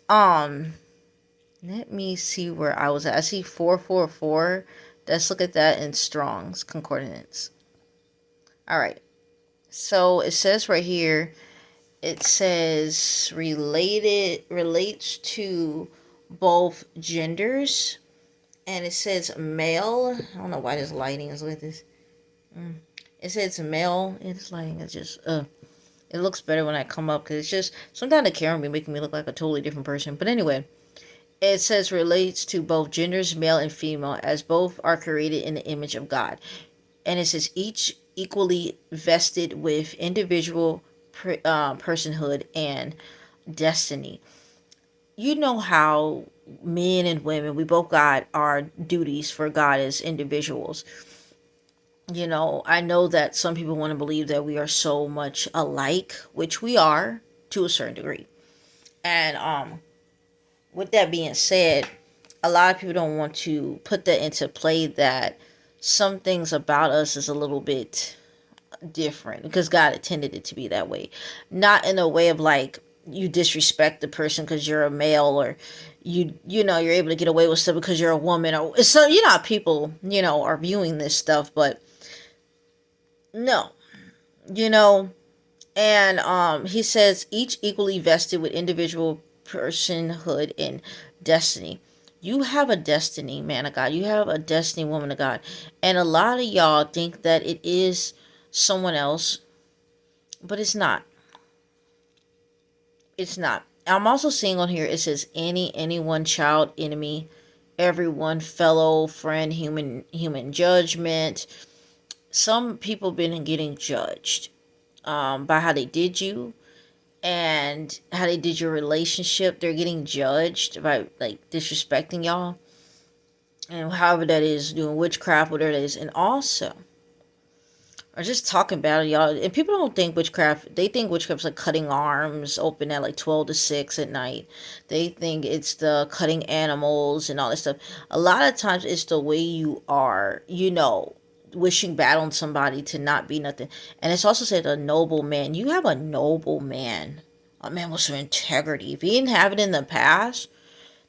let me see where I was at. I see 444. Let's look at that in Strong's Concordance. All right. So it says right here, it says relates to both genders and it says male. I don't know why this lighting is like this. It says male. It's lighting is just it looks better when I come up because it's just sometimes the camera be making me look like a totally different person. But anyway, it says relates to both genders, male and female, as both are created in the image of God. And it says each equally vested with individual personhood and destiny. You know how men and women, we both got our duties for God as individuals. You know, I know that some people want to believe that we are so much alike, which we are to a certain degree. And with that being said, a lot of people don't want to put that into play that some things about us is a little bit different because God intended it to be that way. Not in a way of like you disrespect the person because you're a male, or you know you're able to get away with stuff because you're a woman, or so you know how people are viewing this stuff. But no, you know. And he says each equally vested with individual personhood and destiny. You have a destiny, man of God. You have a destiny, woman of God. And a lot of y'all think that it is someone else, but it's not. It's not. I'm also seeing on here it says anyone, child, enemy, everyone, fellow, friend, human judgment. Some people been getting judged by how they did you and how they did your relationship. They're getting judged by like disrespecting y'all, and however that is, doing witchcraft, whatever it is. And also or just talking about it, y'all. And people don't think witchcraft, they think witchcraft's like cutting arms open at like 12 to 6 at night. They think it's the cutting animals and all that stuff. A lot of times it's the way you are, wishing bad on somebody to not be nothing. And it's also said a noble man. You have a noble man. A man with some integrity. If he didn't have it in the past,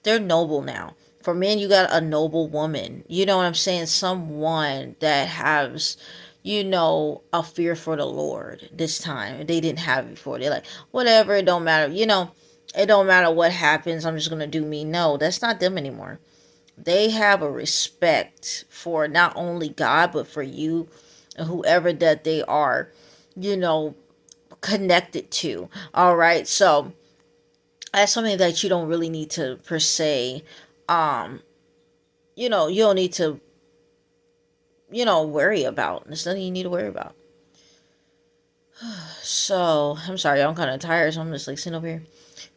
they're noble now. For men, you got a noble woman. You know what I'm saying? Someone that has, a fear for the Lord this time. They didn't have it before. They're like, whatever, it don't matter. It don't matter what happens. I'm just going to do me. No, that's not them anymore. They have a respect for not only God, but for you and whoever that they are, connected to. All right. So, that's something that you don't really need to per se you don't need to worry about. There's nothing you need to worry about. So I'm sorry, I'm kind of tired, so I'm just like sitting over here.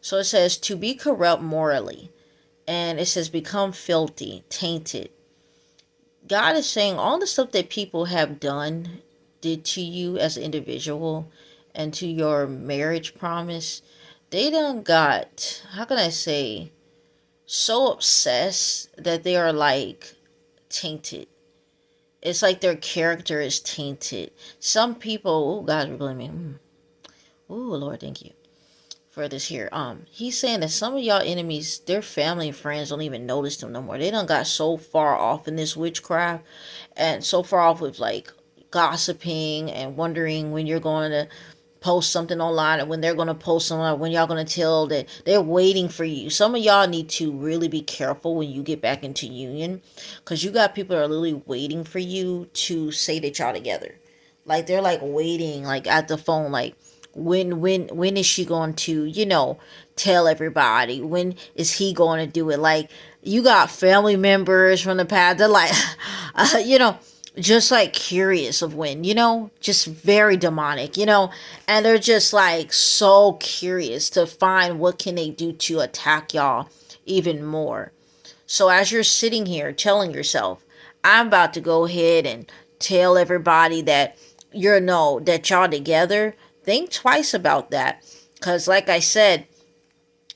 So it says to be corrupt morally, and it says become filthy, tainted. God is saying all the stuff that people have did to you as an individual and to your marriage promise, they done got, how can I say, so obsessed that they are like tainted. It's like their character is tainted. Some people, oh God, really me. Oh Lord, thank you for this here. He's saying that some of y'all enemies, their family and friends don't even notice them no more. They done got so far off in this witchcraft and so far off with like gossiping and wondering when you're going to post something online and when they're going to post something, when y'all going to tell that they're waiting for you. Some of y'all need to really be careful when you get back into union, because you got people that are literally waiting for you to say that y'all together. Like they're like waiting like at the phone, like when is she going to tell everybody, when is he going to do it. Like you got family members from the past, they're like just like curious of when, just very demonic, and they're just like so curious to find what can they do to attack y'all even more. So as you're sitting here telling yourself, I'm about to go ahead and tell everybody that that y'all together, think twice about that. Because like I said,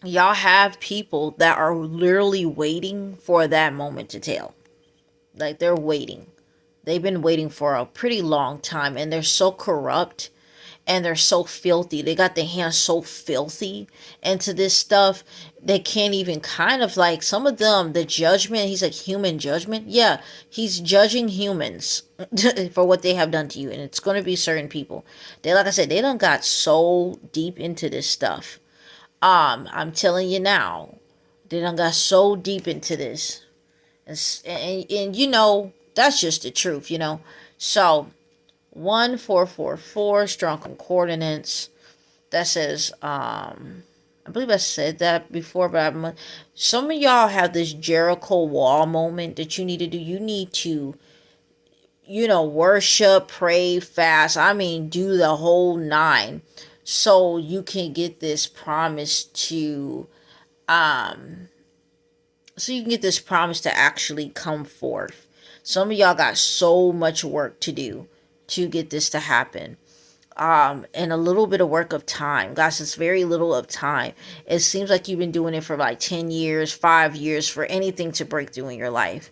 y'all have people that are literally waiting for that moment to tell. Like they're waiting. They've been waiting for a pretty long time, and they're so corrupt and they're so filthy. They got their hands so filthy into this stuff. They can't even kind of like some of them, the judgment, he's like human judgment. Yeah, he's judging humans for what they have done to you. And it's going to be certain people. They, like I said, they done got so deep into this stuff. I'm telling you now, they done got so deep into this. And you know, that's just the truth, you know. So 1444 strong concordance that says, I believe I said that before, but some of y'all have this Jericho wall moment that you need to do. You need to, you know, worship, pray, fast. I mean, do the whole nine, so you can get this promise to, um, so you can get this promise to actually come forth. Some of y'all got so much work to do to get this to happen. And a little bit of work of time. Guys, it's very little of time. It seems like you've been doing it for like 10 years, 5 years, for anything to break through in your life.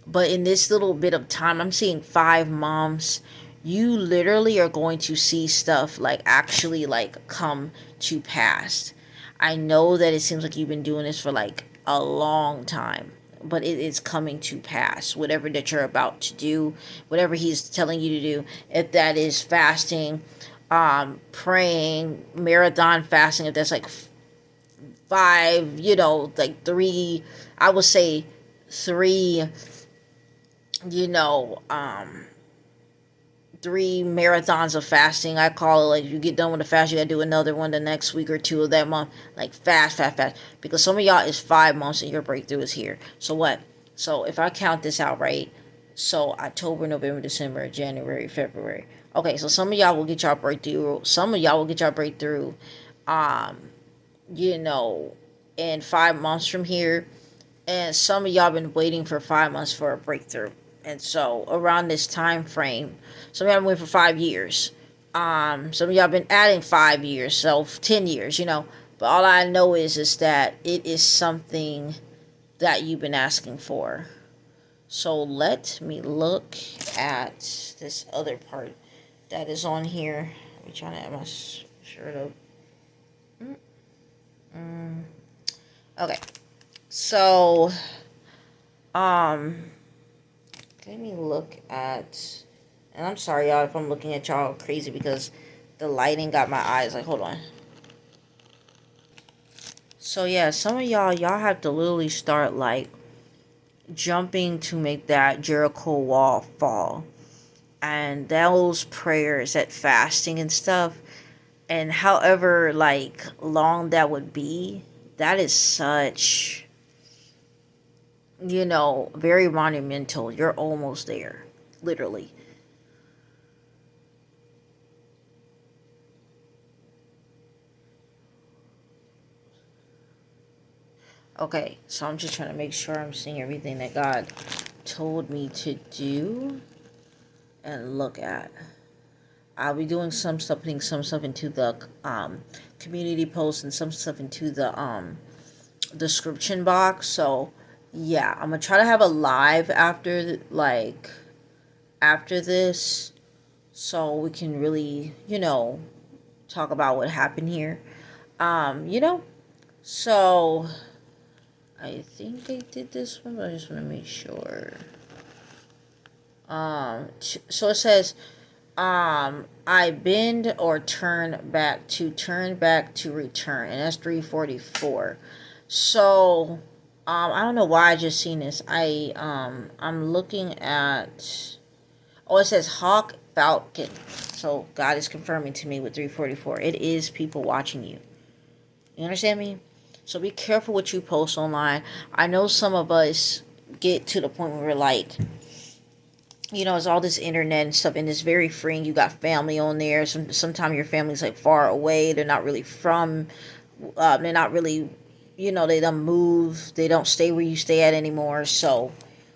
But in this little bit of time, I'm seeing 5 months. You literally are going to see stuff like actually like come to pass. I know that it seems like you've been doing this for like a long time, but it is coming to pass. Whatever that you're about to do, whatever he's telling you to do, if that is fasting, praying, marathon fasting, if that's like five, you know, like three, I would say three, you know, 3 marathons of fasting. I call it, like, you get done with the fast, you gotta do another one the next week or two of that month. Like fast, fast, fast. Because some of y'all is 5 months and your breakthrough is here. So what? So if I count this out right, so October, November, December, January, February. Okay, so some of y'all will get y'all breakthrough. Some of y'all will get y'all breakthrough, um, you know, in 5 months from here. And some of y'all been waiting for 5 months for a breakthrough. And so around this time frame, some of y'all been waiting for 5 years. Some of y'all been adding 5 years, so 10 years, you know. But all I know is that it is something that you've been asking for. So let me look at this other part that is on here. Let me try to have my shirt up. Okay. So, let me look at, and I'm sorry y'all if I'm looking at y'all crazy because the lighting got my eyes, like, hold on. So yeah, some of y'all have to literally start like jumping to make that Jericho wall fall. And those prayers, that fasting and stuff, and however like long that would be, that is such, you know, very monumental. You're almost there, literally. Okay, so I'm just trying to make sure I'm seeing everything that God told me to do and look at. I'll be doing some stuff, putting some stuff into the community post and some stuff into the description box. So yeah, I'm gonna try to have a live after after this, so we can really, you know, talk about what happened here. You know, so I think I did this one, but I just want to make sure. So it says, I bend or turn back to return, and that's 344. So, I don't know why I just seen this. I'm looking at. Oh, it says Hawk Falcon. So God is confirming to me with 344. It is people watching you. You understand me? So be careful what you post online. I know some of us get to the point where we're like, you know, it's all this internet and stuff, and it's very freeing. You got family on there. Sometimes your family's like far away. They're not really from. They're not really, you know, they don't move. They don't stay where you stay at anymore. So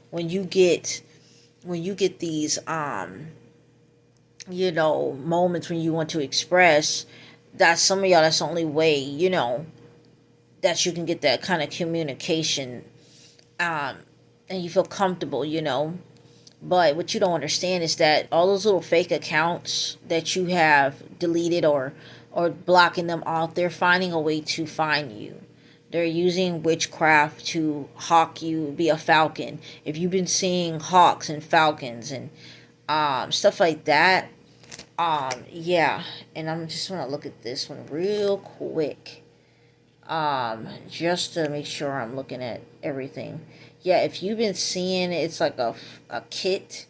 when you get these you know, moments when you want to express, that's some of y'all. That's the only way, you know, that you can get that kind of communication, um, and you feel comfortable, you know. But what you don't understand is that all those little fake accounts that you have deleted or blocking them off, they're finding a way to find you. They're using witchcraft to hawk you, be a falcon. If you've been seeing hawks and falcons and stuff like that, yeah. And I'm just gonna look at this one real quick, just to make sure I'm looking at everything. Yeah, if you've been seeing it, it's like a kit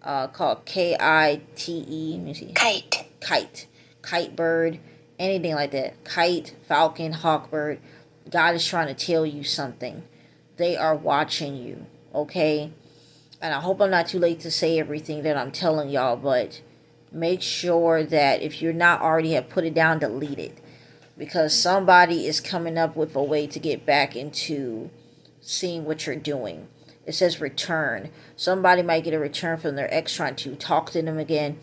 called KITE. Let me see. Kite. Kite bird. Anything like that. Kite, falcon, hawkbird. God is trying to tell you something. They are watching you. Okay? And I hope I'm not too late to say everything that I'm telling y'all, but make sure that if you're not already have put it down, delete it. Because somebody is coming up with a way to get back into seeing what you're doing. It says return. Somebody might get a return from their ex trying to talk to them again.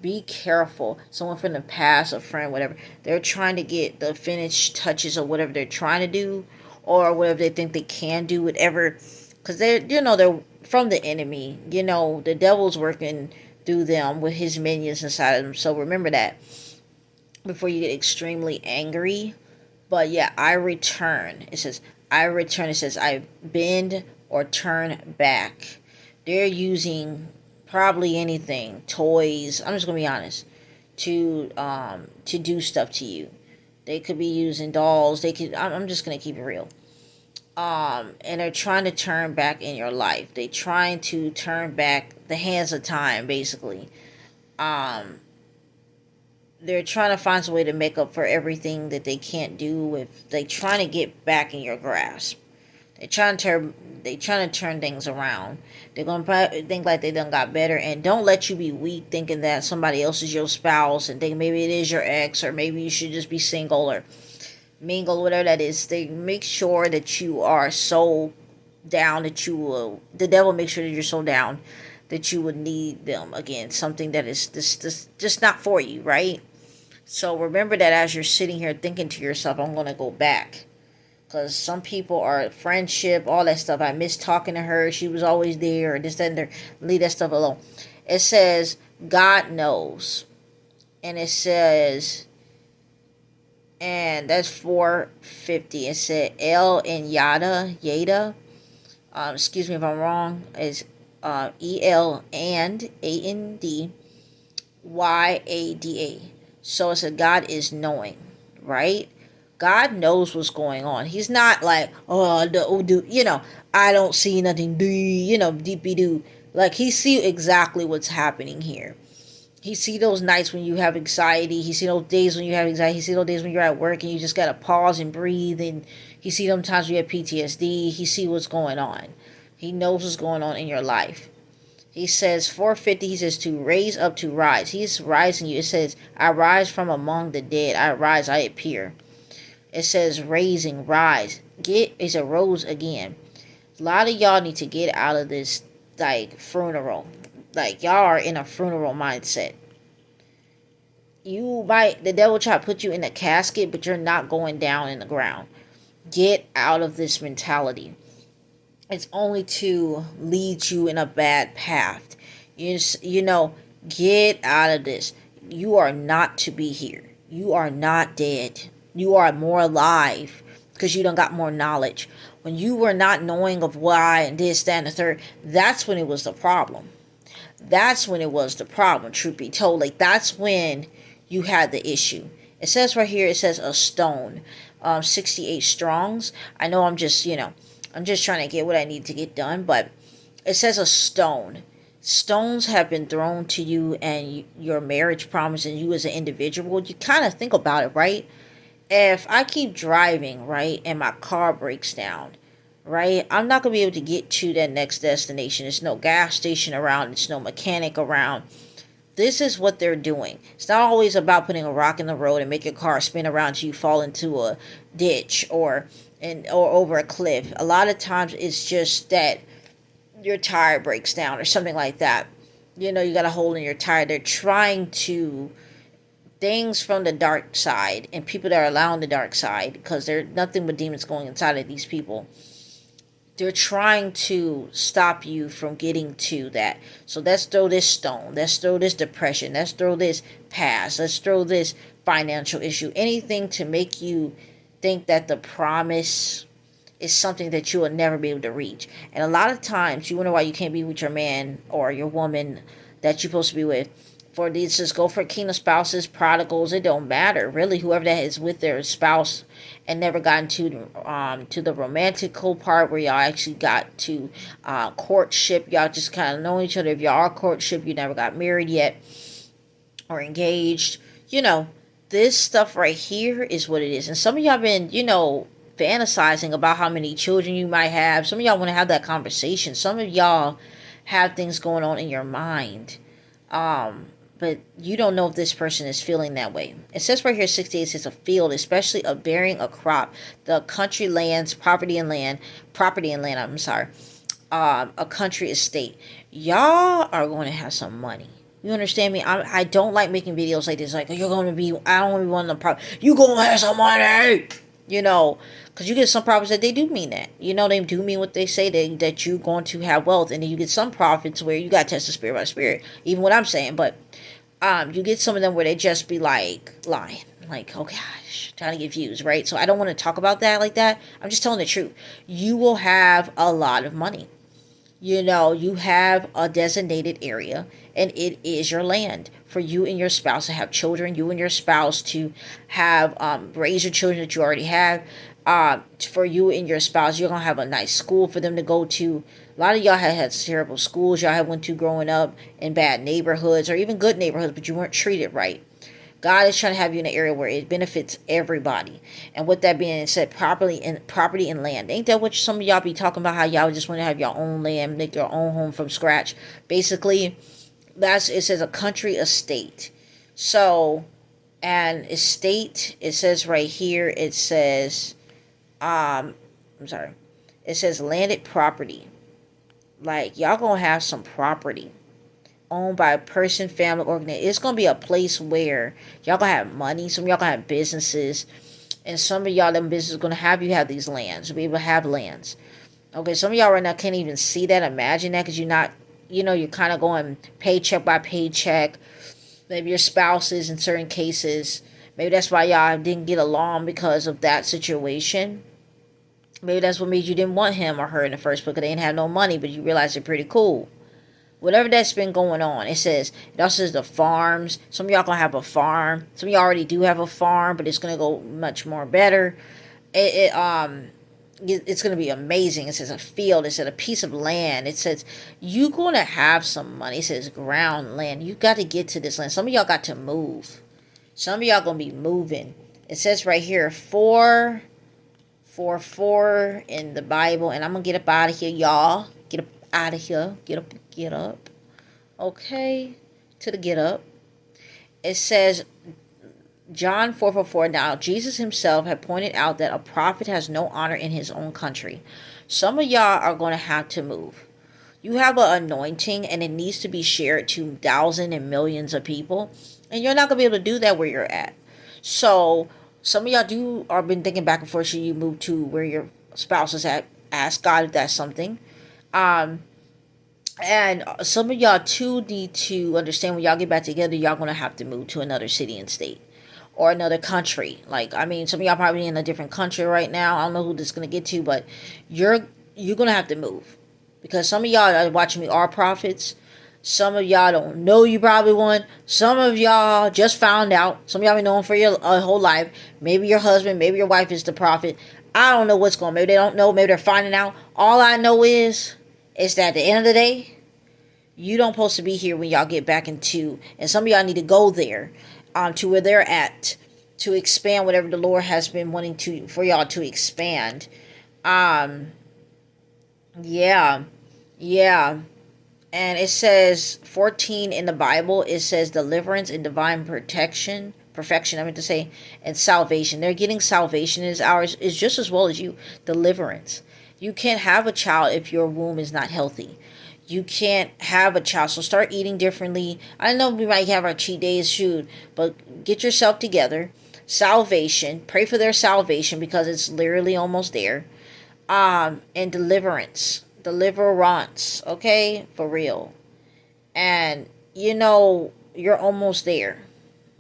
Be careful. Someone from the past, a friend, whatever. They're trying to get the finished touches of whatever they're trying to do, or whatever they think they can do, whatever. Because they're from the enemy. The devil's working through them with his minions inside of them. So remember that before you get extremely angry. But yeah, I return. It says, I return. It says, I bend or turn back. They're using probably anything, toys. I'm just gonna be honest, to do stuff to you. They could be using dolls. They could. I'm just gonna keep it real. And they're trying to turn back in your life. They're trying to turn back the hands of time, basically. Um, they're trying to find some way to make up for everything that they can't do. If they trying to get back in your grasp, they trying to turn things around. They're gonna probably think like they done got better, and don't let you be weak thinking that somebody else is your spouse and think maybe it is your ex, or maybe you should just be single or mingle, whatever that is. They make sure that you are so down that you will. The devil makes sure that you're so down that you would need them again. Something that is this just not for you, right? So remember that as you're sitting here thinking to yourself, I'm going to go back. Because some people are friendship, all that stuff. I miss talking to her. She was always there. Or this, that, and there. Leave that stuff alone. It says, God knows. And it says, and that's 450. It said L and Yada. Excuse me if I'm wrong. It's EL and AND YADA. So it said God is knowing, right? God knows what's going on. He's not like, I don't see nothing, deepy do. Like, he see exactly what's happening here. He see those nights when you have anxiety. He see those days when you have anxiety. He see those days when you're at work and you just gotta pause and breathe. And he see them times when you have PTSD. He see what's going on. He knows what's going on in your life. He says 450, he says to raise up, to rise. He's rising you. It says, I rise from among the dead. I rise, I appear. It says raising, rise. It said rose again. A lot of y'all need to get out of this like funeral. Like, y'all are in a funeral mindset. The devil try to put you in a casket, but you're not going down in the ground. Get out of this mentality. It's only to lead you in a bad path. Get out of this. You are not to be here. You are not dead. You are more alive because you done got more knowledge. When you were not knowing of why and this, that, and the third, that's when it was the problem. That's when it was the problem, truth be told. Like, that's when you had the issue. It says right here, it says a stone. 68 strongs. I know I'm just trying to get what I need to get done, but it says a stone. Stones have been thrown to you and your marriage problems and you as an individual. You kind of think about it, right? If I keep driving, right, and my car breaks down, right, I'm not going to be able to get to that next destination. There's no gas station around. There's no mechanic around. This is what they're doing. It's not always about putting a rock in the road and make your car spin around till you fall into a ditch or over a cliff. A lot of times it's just that your tire breaks down or something like that. You got a hole in your tire. They're trying to things from the dark side and people that are allowing the dark side, because there's nothing but demons going inside of these people. They're trying to stop you from getting to that. So let's throw this stone. Let's throw this depression. Let's throw this past. Let's throw this financial issue. Anything to make you think that the promise is something that you will never be able to reach. And a lot of times you wonder why you can't be with your man or your woman that you're supposed to be with For these, just go for kingdom spouses, prodigals. It don't matter really. Whoever that is with their spouse and never gotten to the romantical part where y'all actually got to courtship. Y'all just kind of know each other. If y'all are courtship, you never got married yet or engaged. You know, this stuff right here is what it is. And some of y'all been, fantasizing about how many children you might have. Some of y'all want to have that conversation. Some of y'all have things going on in your mind. But you don't know if this person is feeling that way. It says right here, 68, it says a field, especially of bearing a crop, the country lands, property and land, I'm sorry, a country estate. Y'all are going to have some money. You understand me? I don't like making videos like this. Like, you're going to be, I don't want to be one of the you going to have some money. Because you get some prophets that they do mean that. They do mean what they say, that you're going to have wealth. And then you get some prophets where you got to test the spirit by spirit. Even what I'm saying. But you get some of them where they just be like lying. Like, oh gosh, trying to get views, right? So I don't want to talk about that like that. I'm just telling the truth. You will have a lot of money. You have a designated area, and it is your land for you and your spouse to have children, you and your spouse to have raise your children that you already have. For you and your spouse, you're gonna have a nice school for them to go to. A lot of y'all had terrible schools y'all had went to growing up in bad neighborhoods or even good neighborhoods, but you weren't treated right. God is trying to have you in an area where it benefits everybody. And with that being said, property and land. Ain't that what some of y'all be talking about? How y'all just want to have your own land, make your own home from scratch. Basically, it says a country estate. So, and estate, it says right here, it says, I'm sorry, it says landed property. Like, y'all gonna have some property owned by a person, family, organization. It's gonna be a place where y'all gonna have money. Some of y'all gonna have businesses, and some of y'all them businesses gonna have you have these lands. You'll be able to have lands. Okay, some of y'all right now can't even see that, imagine that, because you're not, you're kind of going paycheck by paycheck. Maybe your spouses in certain cases. Maybe that's why y'all didn't get along because of that situation. Maybe that's what made you didn't want him or her in the first place, because they didn't have no money, but you realize they're pretty cool. Whatever that's been going on. It also says the farms. Some of y'all gonna have a farm. Some of y'all already do have a farm, but it's gonna go much more better. It's gonna be amazing. It says a field. It says a piece of land. It says you gonna have some money. It says ground land. You got to get to this land. Some of y'all got to move. Some of y'all gonna be moving. It says right here 4 in the Bible, and I'm gonna get up out of here, y'all. Get up out of here. Get up. Okay, to the get up. It says John 4:4. Now Jesus himself had pointed out that a prophet has no honor in his own country. Some of y'all are going to have to move. You have an anointing, and it needs to be shared to thousands and millions of people, and you're not going to be able to do that where you're at. So some of y'all are been thinking back and forth. Should you move to where your spouse is at? Ask God if that's something. And some of y'all too need to understand when y'all get back together, y'all gonna have to move to another city and state or another country. Like, I mean, some of y'all probably in a different country right now. I don't know who this is gonna get to, but you're gonna have to move, because some of y'all are watching me are prophets. Some of y'all don't know you probably won. Some of y'all just found out. Some of y'all been knowing for your whole life. Maybe your husband, maybe your wife is the prophet. I don't know what's going on. Maybe they don't know. Maybe they're finding out. All I know is that at the end of the day, you don't supposed to be here when y'all get back into, and some of y'all need to go there, to where they're at, to expand whatever the Lord has been wanting for y'all to expand. Yeah. And it says 14 in the Bible, it says deliverance and divine perfection, I meant to say, and salvation. They're getting salvation is ours, is just as well as you. Deliverance. You can't have a child if your womb is not healthy. You can't have a child, so start eating differently. I know we might have our cheat days, shoot, but get yourself together. Salvation, pray for their salvation, because it's literally almost there. And deliverance, okay, for real. And you're almost there.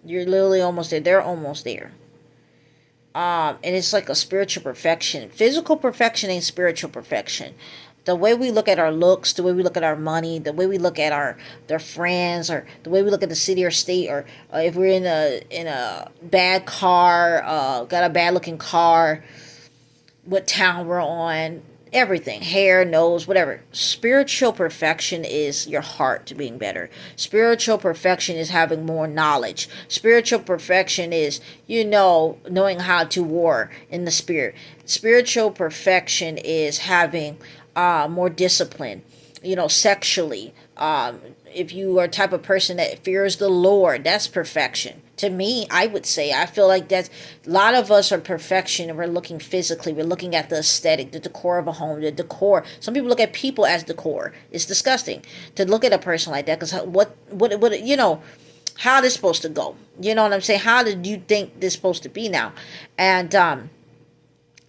You're literally almost there. They're almost there. And it's like a spiritual perfection. Physical perfection ain't spiritual perfection. The way we look at our looks, the way we look at our money, the way we look at their friends, or the way we look at the city or state, or if we're in a bad car, got a bad looking car, what town we're on, everything, hair, nose, whatever. Spiritual perfection is your heart being better. Spiritual perfection is having more knowledge. Spiritual perfection is, knowing how to war in the spirit. Spiritual perfection is having more discipline, sexually. If you are a type of person that fears the Lord, that's perfection. To me, I would say, I feel like that's a lot of us are perfection, and we're looking physically, we're looking at the aesthetic, the decor of a home, the decor. Some people look at people as decor. It's disgusting to look at a person like that, because how this supposed to go? You know what I'm saying? How did you think this supposed to be now? And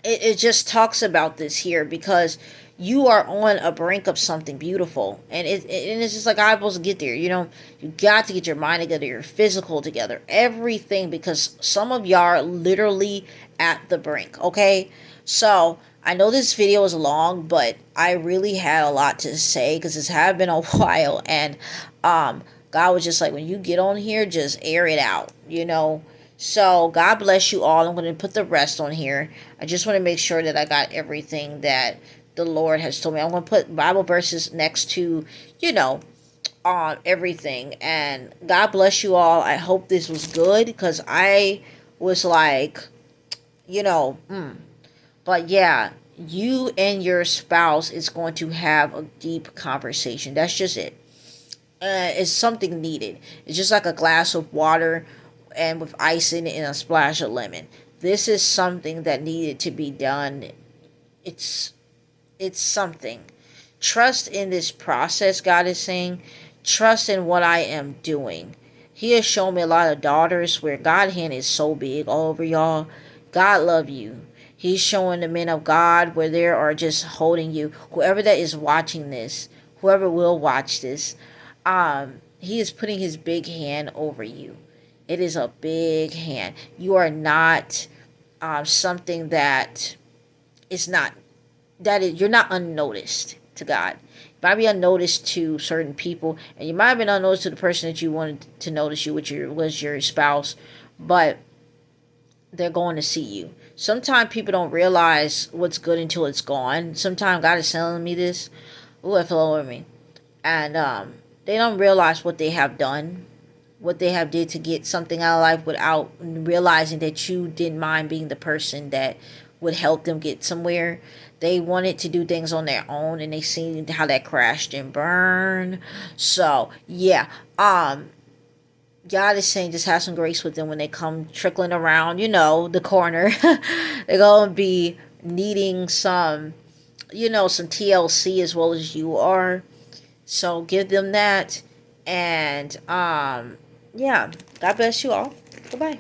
it just talks about this here, because you are on a brink of something beautiful, and it's just like, I'm supposed to get there. You got to get your mind together, your physical together, everything, because some of y'all are literally at the brink. Okay, so I know this video is long, but I really had a lot to say, because it's have been a while, and God was just like, when you get on here, just air it out. So God bless you all. I'm going to put the rest on here. I just want to make sure that I got everything that the Lord has told me. I'm going to put Bible verses next to, everything. And God bless you all. I hope this was good, because I was like, but yeah, you and your spouse is going to have a deep conversation. That's just it. It's something needed. It's just like a glass of water and with ice in it and a splash of lemon. This is something that needed to be done. It's something. Trust in this process, God is saying. Trust in what I am doing. He has shown me a lot of daughters where God's hand is so big all over y'all. God love you. He's showing the men of God where they are just holding you. Whoever that is watching this, whoever will watch this, he is putting his big hand over you. It is a big hand. You are not something that is not, you're not unnoticed to God. You might be unnoticed to certain people, and you might have been unnoticed to the person that you wanted to notice you, which was your spouse, but they're going to see you. Sometimes people don't realize what's good until it's gone. Sometimes God is telling me this. Ooh, it fell over me. And they don't realize what they have done, what they have did to get something out of life, without realizing that you didn't mind being the person that would help them get somewhere. They wanted to do things on their own, and they seen how that crashed and burned. So yeah, God is saying, just have some grace with them when they come trickling around, the corner. They're gonna be needing some, some TLC as well as you are. So give them that, and yeah, God bless you all. Goodbye.